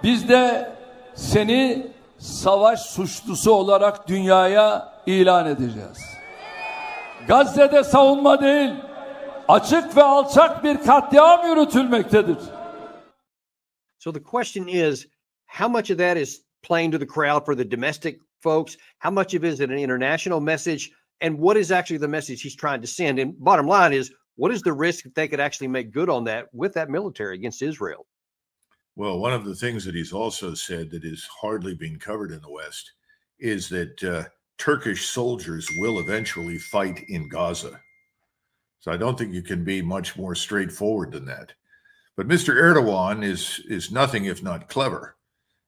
biz de seni savaş suçlusu olarak dünyaya ilan edeceğiz. Gazze'de savunma değil, açık ve alçak bir katliam yürütülmektedir. So the question is, how much of that is playing to the crowd for the domestic folks? How much of it is an international message? And what is actually the message he's trying to send? And bottom line is, what is the risk that they could actually make good on that with that military against Israel? Well, one of the things that he's also said that is hardly being covered in the West is that Turkish soldiers will eventually fight in Gaza. So I don't think you can be much more straightforward than that. But Mr. Erdogan is nothing if not clever,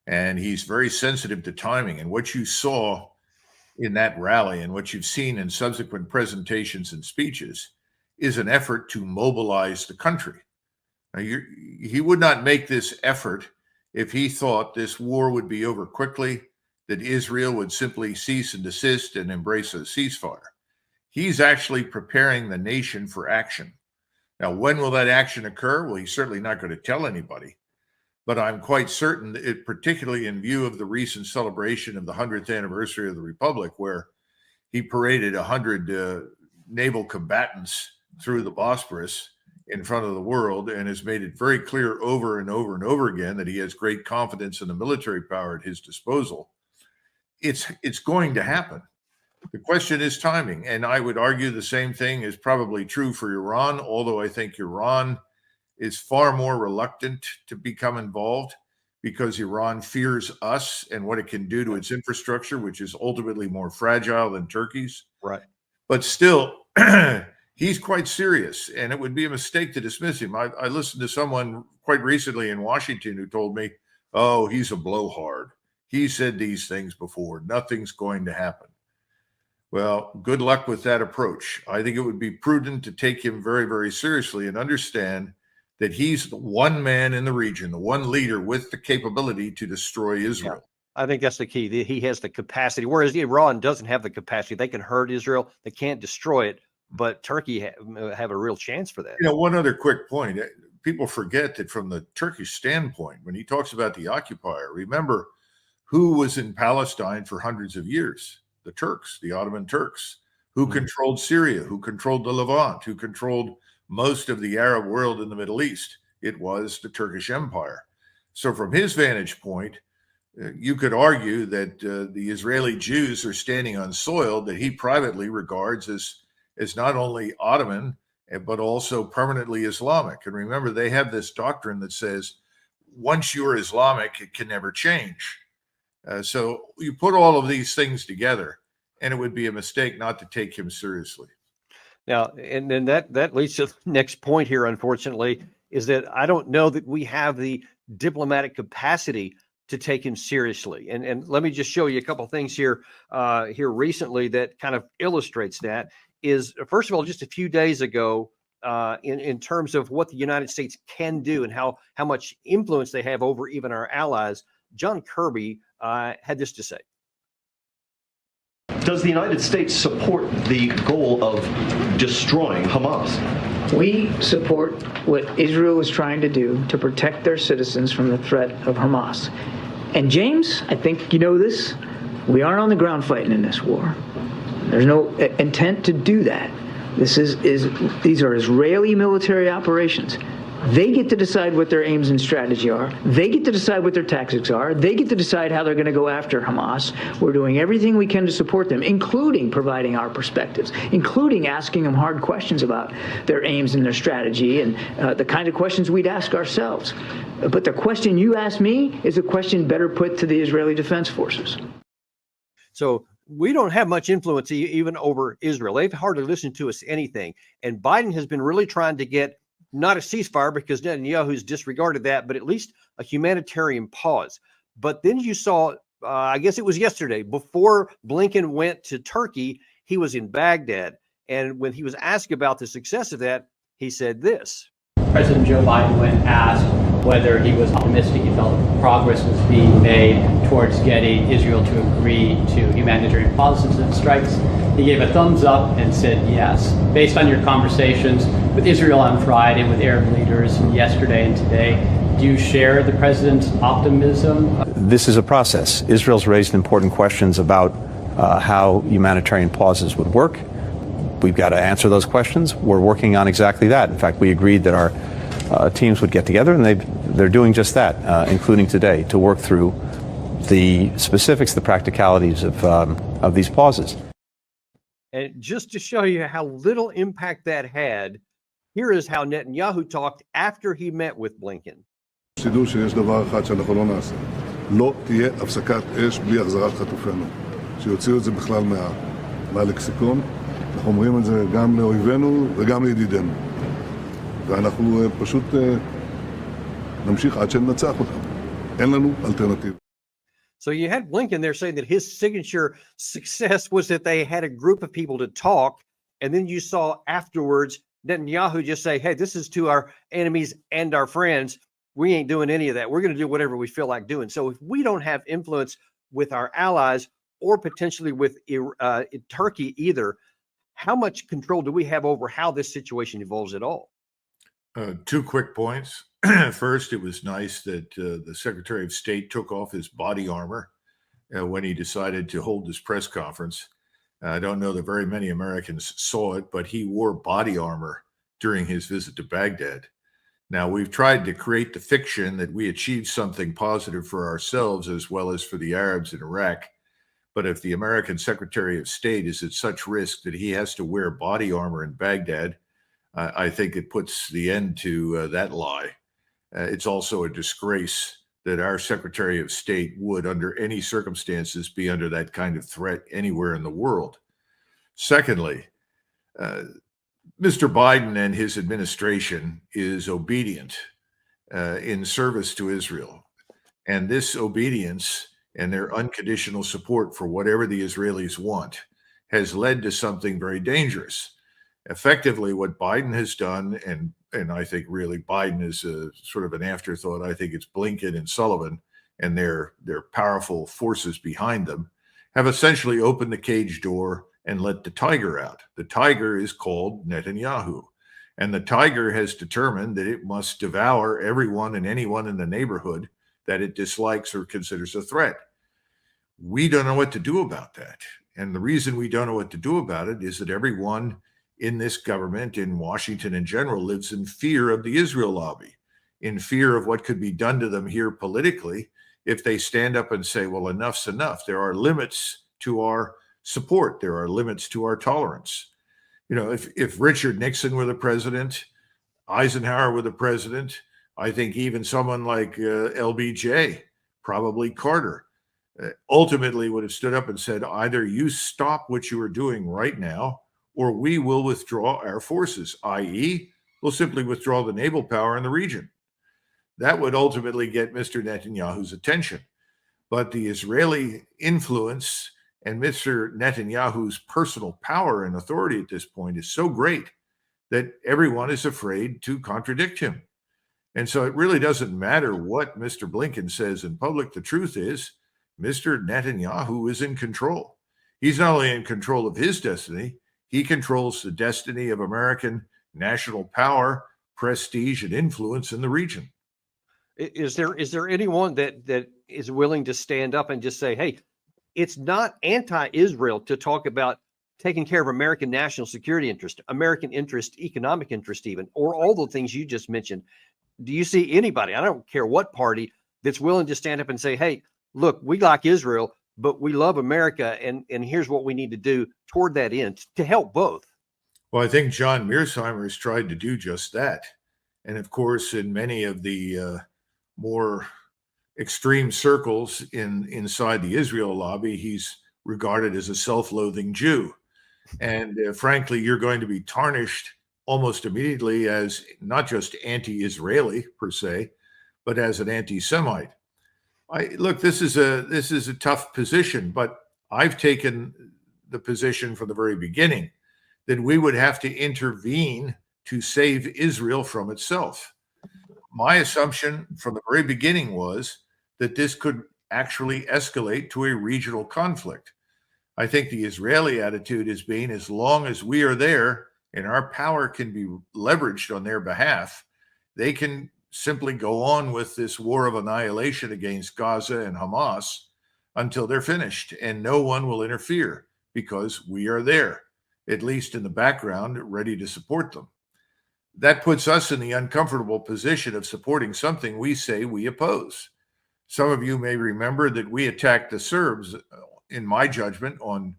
and he's very sensitive to timing. And what you saw in that rally and what you've seen in subsequent presentations and speeches is an effort to mobilize the country. Now, he would not make this effort if he thought this war would be over quickly, that Israel would simply cease and desist and embrace a ceasefire. He's actually preparing the nation for action. Now, when will that action occur? Well, he's certainly not going to tell anybody. But I'm quite certain that particularly in view of the recent celebration of the 100th anniversary of the Republic, where he paraded 100 naval combatants through the Bosporus in front of the world and has made it very clear over and over and over again that he has great confidence in the military power at his disposal. It's going to happen. The question is timing. And I would argue the same thing is probably true for Iran, although I think Iran is far more reluctant to become involved because Iran fears us and what it can do to its infrastructure, which is ultimately more fragile than Turkey's. Right. But still, he's quite serious, and it would be a mistake to dismiss him. I listened to someone quite recently in Washington who told me, oh, he's a blowhard. He said these things before. Nothing's going to happen. Well, good luck with that approach. I think it would be prudent to take him very, very seriously and understand that he's the one man in the region, the one leader with the capability to destroy Israel. Yeah, I think that's the key. He has the capacity, whereas Iran doesn't have the capacity. They can hurt Israel. They can't destroy it, but Turkey have a real chance for that. One other quick point. People forget that from the Turkish standpoint, when he talks about the occupier, remember who was in Palestine for hundreds of years? The Turks, the Ottoman Turks, who controlled Syria, who controlled the Levant, who controlled most of the Arab world in the Middle East. It was the Turkish Empire. So from his vantage point, you could argue that the Israeli Jews are standing on soil that he privately regards as not only Ottoman, but also permanently Islamic. And remember, they have this doctrine that says, once you're Islamic, it can never change. So you put all of these things together, and it would be a mistake not to take him seriously. Now, and then that leads to the next point here, unfortunately, is that I don't know that we have the diplomatic capacity to take him seriously. And let me just show you a couple of things here recently that kind of illustrates that. Is, first of all, just a few days ago, in terms of what the United States can do and how much influence they have over even our allies, John Kirby had this to say. Does the United States support the goal of destroying Hamas? We support what Israel is trying to do to protect their citizens from the threat of Hamas. And James, I think you know this, we aren't on the ground fighting in this war. There's no intent to do that. These are Israeli military operations. They get to decide what their aims and strategy are. They get to decide what their tactics are. They get to decide how they're going to go after Hamas. We're doing everything we can to support them, including providing our perspectives, including asking them hard questions about their aims and their strategy and the kind of questions we'd ask ourselves. But the question you asked me is a question better put to the Israeli Defense Forces. So we don't have much influence even over Israel. They've hardly listened to us anything. And Biden has been really trying to get not a ceasefire, because Netanyahu's disregarded that, but at least a humanitarian pause. But then you saw, I guess it was yesterday, before Blinken went to Turkey, he was in Baghdad. And when he was asked about the success of that, he said this. President Joe Biden, when asked whether he was optimistic, he felt progress was being made towards getting Israel to agree to humanitarian pauses and strikes, he gave a thumbs up and said yes. Based on your conversations with Israel on Friday, with Arab leaders yesterday and today, do you share the president's optimism? This is a process. Israel's raised important questions about how humanitarian pauses would work. We've got to answer those questions. We're working on exactly that. In fact, we agreed that our teams would get together, and they're doing just that, including today, to work through the specifics, the practicalities of these pauses. And just to show you how little impact that had, here is how Netanyahu talked after he met with Blinken. תדעו שיש דבר אחד שאנחנו לא נעשה. לא תהיה הפסקת אש בלי החזרת חטופינו. שיוציאו את זה בכלל מהלקסיקון. אנחנו אומרים את זה גם לאויבינו וגם לידידינו. ואנחנו פשוט נמשיך עד שננצח אותם. אין לנו אלטרנטיבה. So you had Blinken there saying that his signature success was that they had a group of people to talk, and then you saw afterwards Netanyahu just say, hey, this is to our enemies and our friends. We ain't doing any of that. We're going to do whatever we feel like doing. So if we don't have influence with our allies or potentially with Turkey either, how much control do we have over how this situation evolves at all? Two quick points. First, it was nice that the Secretary of State took off his body armor when he decided to hold this press conference. I don't know that very many Americans saw it, but he wore body armor during his visit to Baghdad. Now, we've tried to create the fiction that we achieved something positive for ourselves as well as for the Arabs in Iraq. But if the American Secretary of State is at such risk that he has to wear body armor in Baghdad, I think it puts the end to that lie. It's also a disgrace that our Secretary of State would, under any circumstances, be under that kind of threat anywhere in the world. Secondly, Mr. Biden and his administration is obedient in service to Israel. And this obedience and their unconditional support for whatever the Israelis want has led to something very dangerous. Effectively, what Biden has done, and I think really Biden is a sort of an afterthought. I think it's Blinken and Sullivan and their powerful forces behind them have essentially opened the cage door and let the tiger out. The tiger is called Netanyahu, and the tiger has determined that it must devour everyone and anyone in the neighborhood that it dislikes or considers a threat. We don't know what to do about that. And the reason we don't know what to do about it is that everyone in this government, in Washington in general, lives in fear of the Israel lobby, in fear of what could be done to them here politically if they stand up and say, well, enough's enough. There are limits to our support. There are limits to our tolerance. You know, if Richard Nixon were the president, Eisenhower were the president, I think even someone like LBJ, probably Carter, ultimately would have stood up and said, either you stop what you are doing right now, or we will withdraw our forces, i.e., we'll simply withdraw the naval power in the region. That would ultimately get Mr. Netanyahu's attention. But the Israeli influence and Mr. Netanyahu's personal power and authority at this point is so great that everyone is afraid to contradict him. And so it really doesn't matter what Mr. Blinken says in public. The truth is, Mr. Netanyahu is in control. He's not only in control of his destiny, he controls the destiny of American national power, prestige, and influence in the region. Is there anyone that is willing to stand up and just say, hey, it's not anti-Israel to talk about taking care of American national security interest, American interest, economic interest even, or all the things you just mentioned? Do you see anybody, I don't care what party, that's willing to stand up and say, hey, look, we like Israel, but we love America, and here's what we need to do toward that end to help both? Well, I think John Mearsheimer has tried to do just that. And of course, in many of the more extreme circles inside the Israel lobby, he's regarded as a self-loathing Jew. And frankly, you're going to be tarnished almost immediately as not just anti-Israeli per se, but as an anti-Semite. Look, this is a tough position, but I've taken the position from the very beginning that we would have to intervene to save Israel from itself. My assumption from the very beginning was that this could actually escalate to a regional conflict. I think the Israeli attitude has been, as long as we are there and our power can be leveraged on their behalf, they can simply go on with this war of annihilation against Gaza and Hamas until they're finished, and no one will interfere because we are there, at least in the background, ready to support them. That puts us in the uncomfortable position of supporting something we say we oppose. Some of you may remember that we attacked the Serbs, in my judgment, on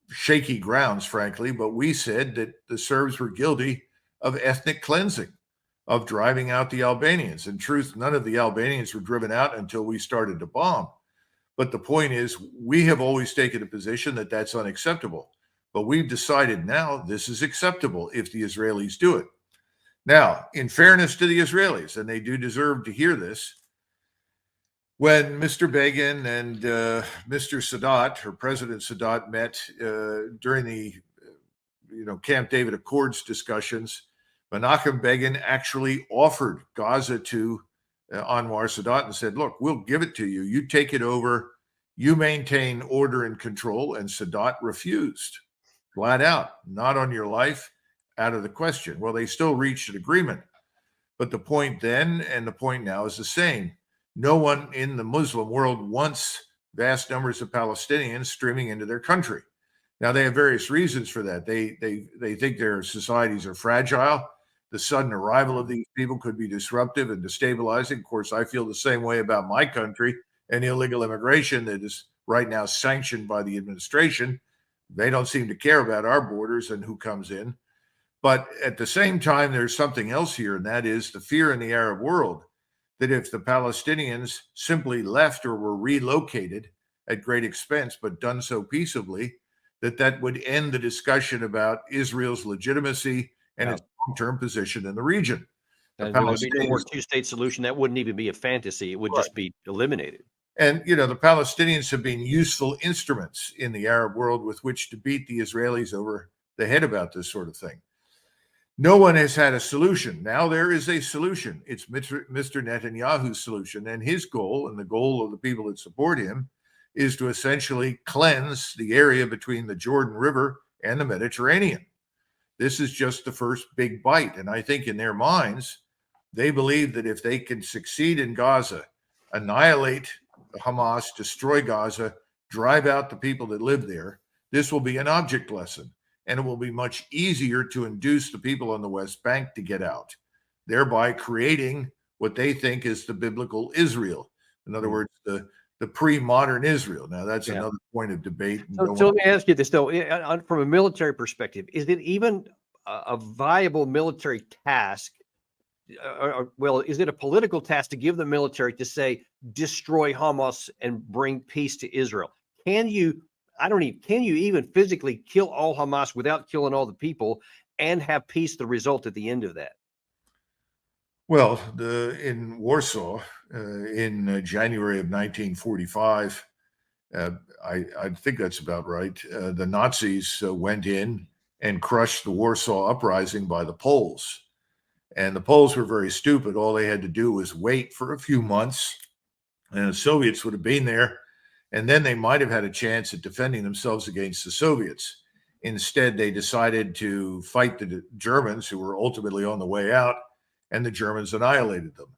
shaky grounds, frankly, but we said that the Serbs were guilty of ethnic cleansing, of driving out the Albanians. In truth, none of the Albanians were driven out until we started to bomb. But the point is, we have always taken a position that that's unacceptable. But we've decided now this is acceptable if the Israelis do it. Now, in fairness to the Israelis, and they do deserve to hear this, when Mr. Begin and Mr. Sadat, or President Sadat, met during the Camp David Accords discussions, Menachem Begin actually offered Gaza to Anwar Sadat and said, look, we'll give it to you. You take it over. You maintain order and control. And Sadat refused, flat out, not on your life, out of the question. Well, they still reached an agreement. But the point then and the point now is the same. No one in the Muslim world wants vast numbers of Palestinians streaming into their country. Now, they have various reasons for that. They think their societies are fragile. The sudden arrival of these people could be disruptive and destabilizing. Of course, I feel the same way about my country and illegal immigration that is right now sanctioned by the administration. They don't seem to care about our borders and who comes in. But at the same time, there's something else here, and that is the fear in the Arab world that if the Palestinians simply left or were relocated at great expense, but done so peaceably, that would end the discussion about Israel's legitimacy and its long-term position in the region. And there would be no more two-state solution. That wouldn't even be a fantasy. It would just be eliminated. And, the Palestinians have been useful instruments in the Arab world with which to beat the Israelis over the head about this sort of thing. No one has had a solution. Now there is a solution. It's Mr. Netanyahu's solution. And his goal, and the goal of the people that support him, is to essentially cleanse the area between the Jordan River and the Mediterranean. This is just the first big bite. And I think in their minds, they believe that if they can succeed in Gaza, annihilate Hamas, destroy Gaza, drive out the people that live there, this will be an object lesson. And it will be much easier to induce the people on the West Bank to get out, thereby creating what they think is the biblical Israel. In other words, the pre-modern Israel. Now, that's another point of debate. So let me ask you this, though. From a military perspective, is it even a viable military task? Well, is it a political task to give the military to say, destroy Hamas and bring peace to Israel? Can you even physically kill all Hamas without killing all the people and have peace the result at the end of that? Well, in Warsaw, in January of 1945, I think that's about right, the Nazis went in and crushed the Warsaw Uprising by the Poles. And the Poles were very stupid. All they had to do was wait for a few months, and the Soviets would have been there, and then they might have had a chance at defending themselves against the Soviets. Instead, they decided to fight the Germans, who were ultimately on the way out, and the Germans annihilated them.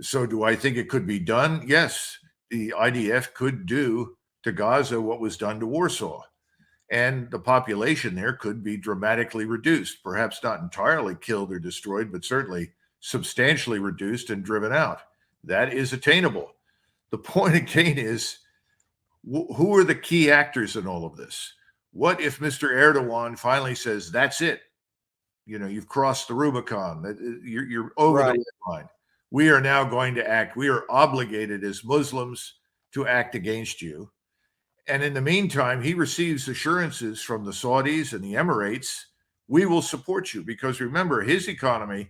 So do I think it could be done? Yes, the IDF could do to Gaza what was done to Warsaw. And the population there could be dramatically reduced, perhaps not entirely killed or destroyed, but certainly substantially reduced and driven out. That is attainable. The point again is, who are the key actors in all of this? What if Mr. Erdogan finally says, that's it? You've crossed the Rubicon. You're over the red line. We are now going to act. We are obligated as Muslims to act against you. And in the meantime, he receives assurances from the Saudis and the Emirates, we will support you, because remember, his economy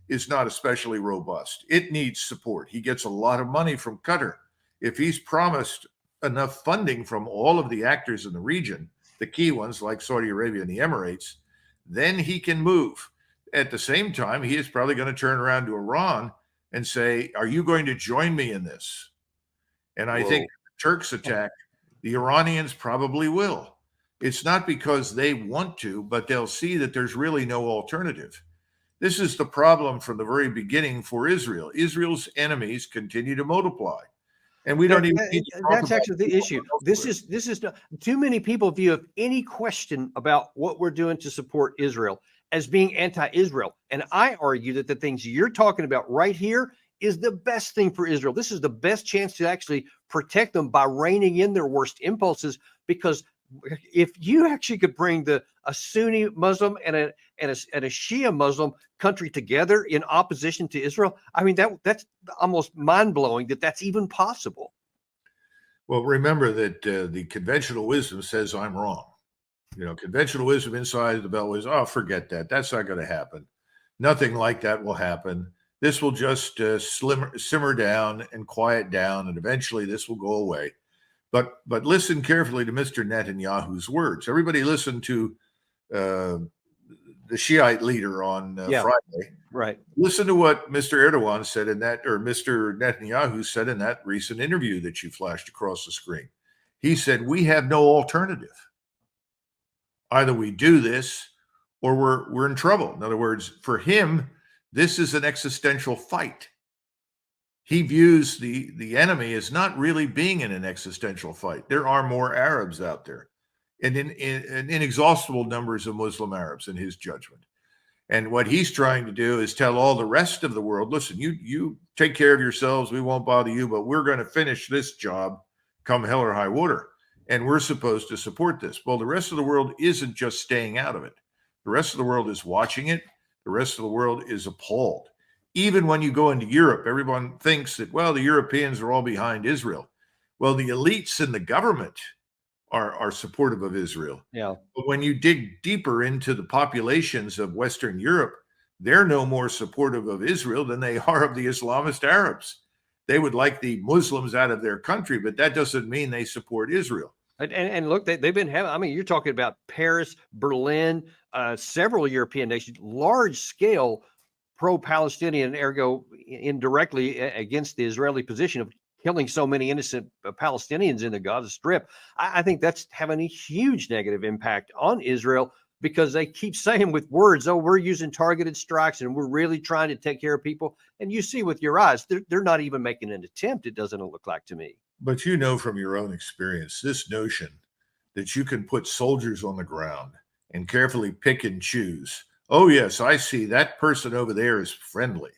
is not especially robust. It needs support. He gets a lot of money from Qatar. If he's promised enough funding from all of the actors in the region, the key ones like Saudi Arabia and the Emirates, then he can move. At the same time, he is probably going to turn around to Iran and say, are you going to join me in this? And I think if the Turks attack, the Iranians probably will. It's not because they want to, but they'll see that there's really no alternative. This is the problem from the very beginning for Israel. Israel's enemies continue to multiply. And we don't even need to talk that's about actually the issue. This is not, too many people view of any question about what we're doing to support Israel as being anti-Israel. And I argue that the things you're talking about right here is the best thing for Israel. This is the best chance to actually protect them by reining in their worst impulses, because if you actually could bring a Sunni Muslim and a Shia Muslim country together in opposition to Israel, I mean, that's almost mind-blowing that that's even possible. Well, remember that the conventional wisdom says I'm wrong. Conventional wisdom inside the Beltway is, oh, forget that. That's not going to happen. Nothing like that will happen. This will just simmer down and quiet down, and eventually this will go away. But listen carefully to Mr. Netanyahu's words. Everybody listen to the Shiite leader on Friday. Right. Listen to what Mr. Erdogan said in that, or Mr. Netanyahu said in that recent interview that you flashed across the screen. He said, we have no alternative. Either we do this or we're in trouble. In other words, for him, this is an existential fight. He views the enemy as not really being in an existential fight. There are more Arabs out there, and in inexhaustible numbers of Muslim Arabs in his judgment. And what he's trying to do is tell all the rest of the world, listen, you take care of yourselves. We won't bother you, but we're going to finish this job come hell or high water. And we're supposed to support this. Well, the rest of the world isn't just staying out of it. The rest of the world is watching it. The rest of the world is appalled. Even when you go into Europe, everyone thinks that, well, the Europeans are all behind Israel. Well, the elites in the government are supportive of Israel. Yeah. But when you dig deeper into the populations of Western Europe, they're no more supportive of Israel than they are of the Islamist Arabs. They would like the Muslims out of their country, but that doesn't mean they support Israel. And look, they've been having, I mean, you're talking about Paris, Berlin, several European nations, large scale pro-Palestinian, ergo indirectly against the Israeli position of killing so many innocent Palestinians in the Gaza Strip. I think that's having a huge negative impact on Israel, because they keep saying with words, oh, we're using targeted strikes and we're really trying to take care of people. And you see with your eyes, they're not even making an attempt, it doesn't look like to me. But you know from your own experience, this notion that you can put soldiers on the ground and carefully pick and choose. Oh, yes, I see that person over there is friendly.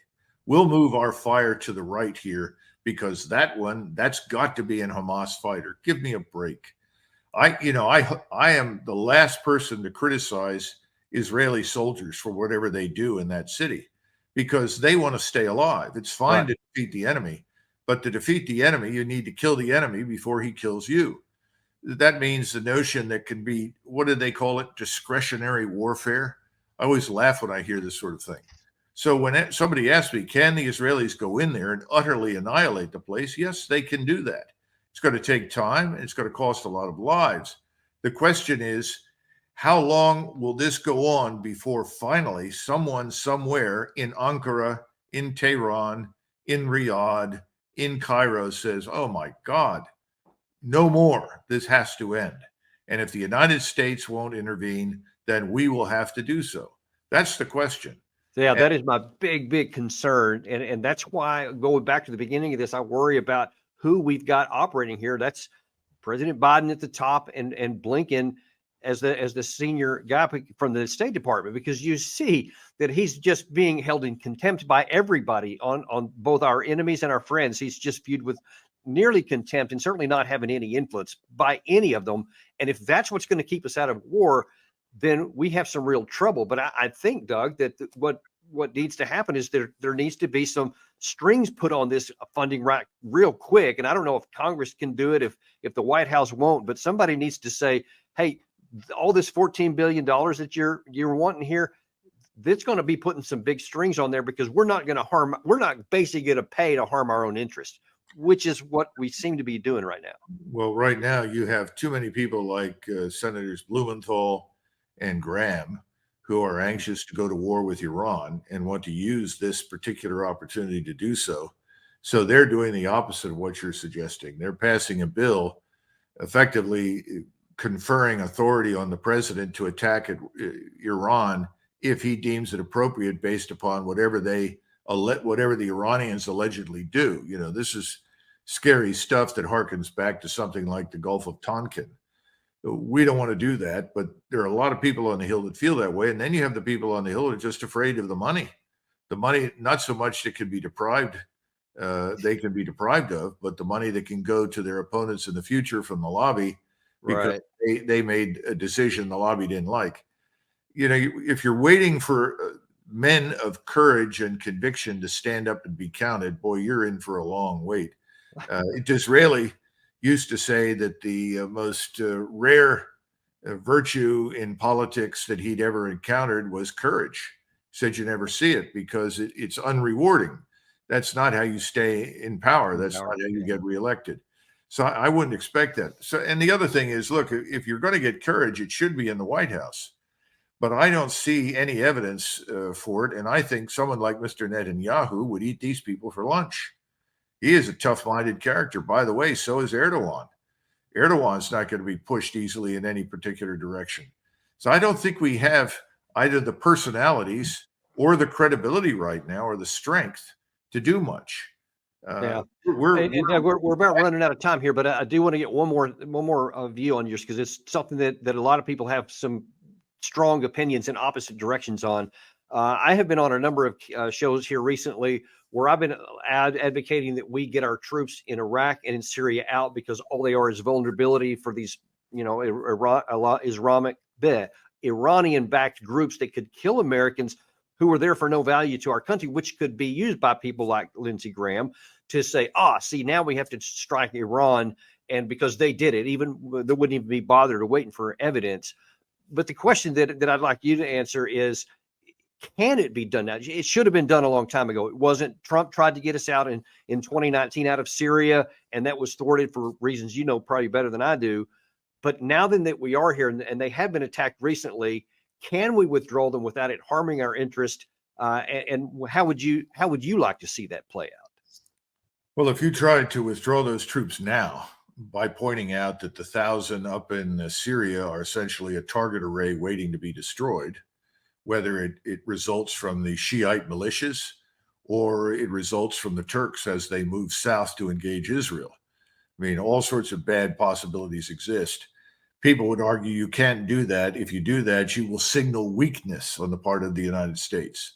We'll move our fire to the right here because that's got to be a Hamas fighter. Give me a break. I am the last person to criticize Israeli soldiers for whatever they do in that city, because they want to stay alive. It's fine to defeat the enemy, but to defeat the enemy, you need to kill the enemy before he kills you. That means the notion that can be, what do they call it? Discretionary warfare. I always laugh when I hear this sort of thing. So when somebody asks me, can the Israelis go in there and utterly annihilate the place? Yes, they can do that. It's going to take time, and it's going to cost a lot of lives. The question is, how long will this go on before finally someone somewhere in Ankara, in Tehran, in Riyadh, in Cairo says, oh my God, no more. This has to end. And if the United States won't intervene, then we will have to do so. That's the question. Yeah, that is my big concern. And that's why, going back to the beginning of this, I worry about who we've got operating here. That's President Biden at the top and Blinken as the senior guy from the State Department, because you see that he's just being held in contempt by everybody on both our enemies and our friends. He's just viewed with nearly contempt and certainly not having any influence by any of them. And if that's what's going to keep us out of war, then we have some real trouble. But I think, Doug, that what what needs to happen is there needs to be some strings put on this funding right real quick. And I don't know if Congress can do it, if the White House won't, but somebody needs to say, hey, all this $14 billion that you're wanting here, that's going to be putting some big strings on there, because we're not basically going to pay to harm our own interest, which is what we seem to be doing right now. Well, right now you have too many people like Senators Blumenthal and Graham who are anxious to go to war with Iran and want to use this particular opportunity to do so. So they're doing the opposite of what you're suggesting. They're passing a bill effectively conferring authority on the president to attack Iran if he deems it appropriate based upon whatever the Iranians allegedly do. You know, this is scary stuff that harkens back to something like the Gulf of Tonkin. We don't want to do that, but there are a lot of people on the Hill that feel that way. And then you have the people on the Hill that are just afraid of the money. The money, not so much that can be deprived, they can be deprived of, but the money that can go to their opponents in the future from the lobby because they made a decision the lobby didn't like. You know, if you're waiting for men of courage and conviction to stand up and be counted, boy, you're in for a long wait. Disraeli used to say that the most rare virtue in politics that he'd ever encountered was courage. He said you never see it because it's unrewarding. That's not how you stay in power. That's not how you get reelected. So I wouldn't expect that. So, and the other thing is, look, if you're going to get courage, it should be in the White House. But I don't see any evidence for it. And I think someone like Mr. Netanyahu would eat these people for lunch. He is a tough-minded character. By the way, so is Erdogan. Erdogan's not going to be pushed easily in any particular direction. So I don't think we have either the personalities or the credibility right now or the strength to do much. We're about running out of time here, but I do want to get one more view on yours, because it's something that a lot of people have some strong opinions in opposite directions on. I have been on a number of shows here recently where I've been advocating that we get our troops in Iraq and in Syria out, because all they are is vulnerability for these, Iranian-backed groups that could kill Americans who are there for no value to our country, which could be used by people like Lindsey Graham to say, see, now we have to strike Iran, and because they did it, they wouldn't even be bothered or waiting for evidence. But the question that I'd like you to answer is, can it be done now? It should have been done a long time ago. It wasn't. Trump tried to get us out in 2019 out of Syria, and that was thwarted for reasons you know probably better than I do. But now then that we are here and they have been attacked recently, can we withdraw them without it harming our interest? And how would you like to see that play out? Well, if you tried to withdraw those troops now by pointing out that the 1,000 up in Syria are essentially a target array waiting to be destroyed, whether it results from the Shiite militias or it results from the Turks as they move south to engage Israel. I mean, all sorts of bad possibilities exist. People would argue you can't do that. If you do that, you will signal weakness on the part of the United States.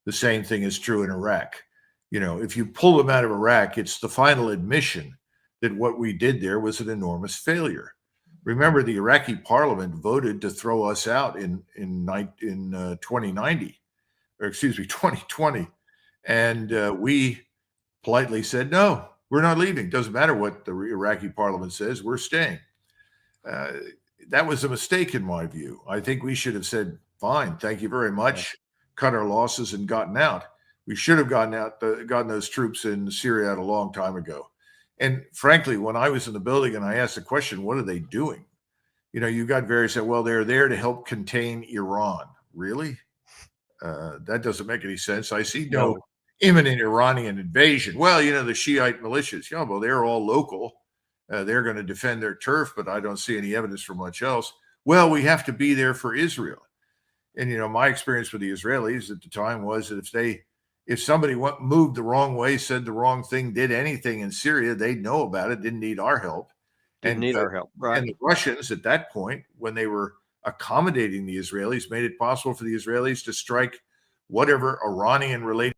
The same thing is true in Iraq. You know, if you pull them out of Iraq, it's the final admission that what we did there was an enormous failure. Remember, the Iraqi parliament voted to throw us out in 2020, and we politely said, no, we're not leaving. Doesn't matter what the Iraqi parliament says, we're staying. That was a mistake in my view. I think we should have said, fine, thank you very much, cut our losses and gotten out. We should have gotten those troops in Syria out a long time ago. And frankly, when I was in the building and I asked the question, what are they doing? You know, you got various said, well, they're there to help contain Iran. Really? That doesn't make any sense. I see no imminent Iranian invasion. Well, you know, the Shiite militias, well, they're all local. They're going to defend their turf, but I don't see any evidence for much else. Well, we have to be there for Israel. And, you know, my experience with the Israelis at the time was that if somebody moved the wrong way, said the wrong thing, did anything in Syria, they'd know about it, didn't need our help. Didn't need our help, right? And the Russians at that point, when they were accommodating the Israelis, made it possible for the Israelis to strike whatever Iranian-related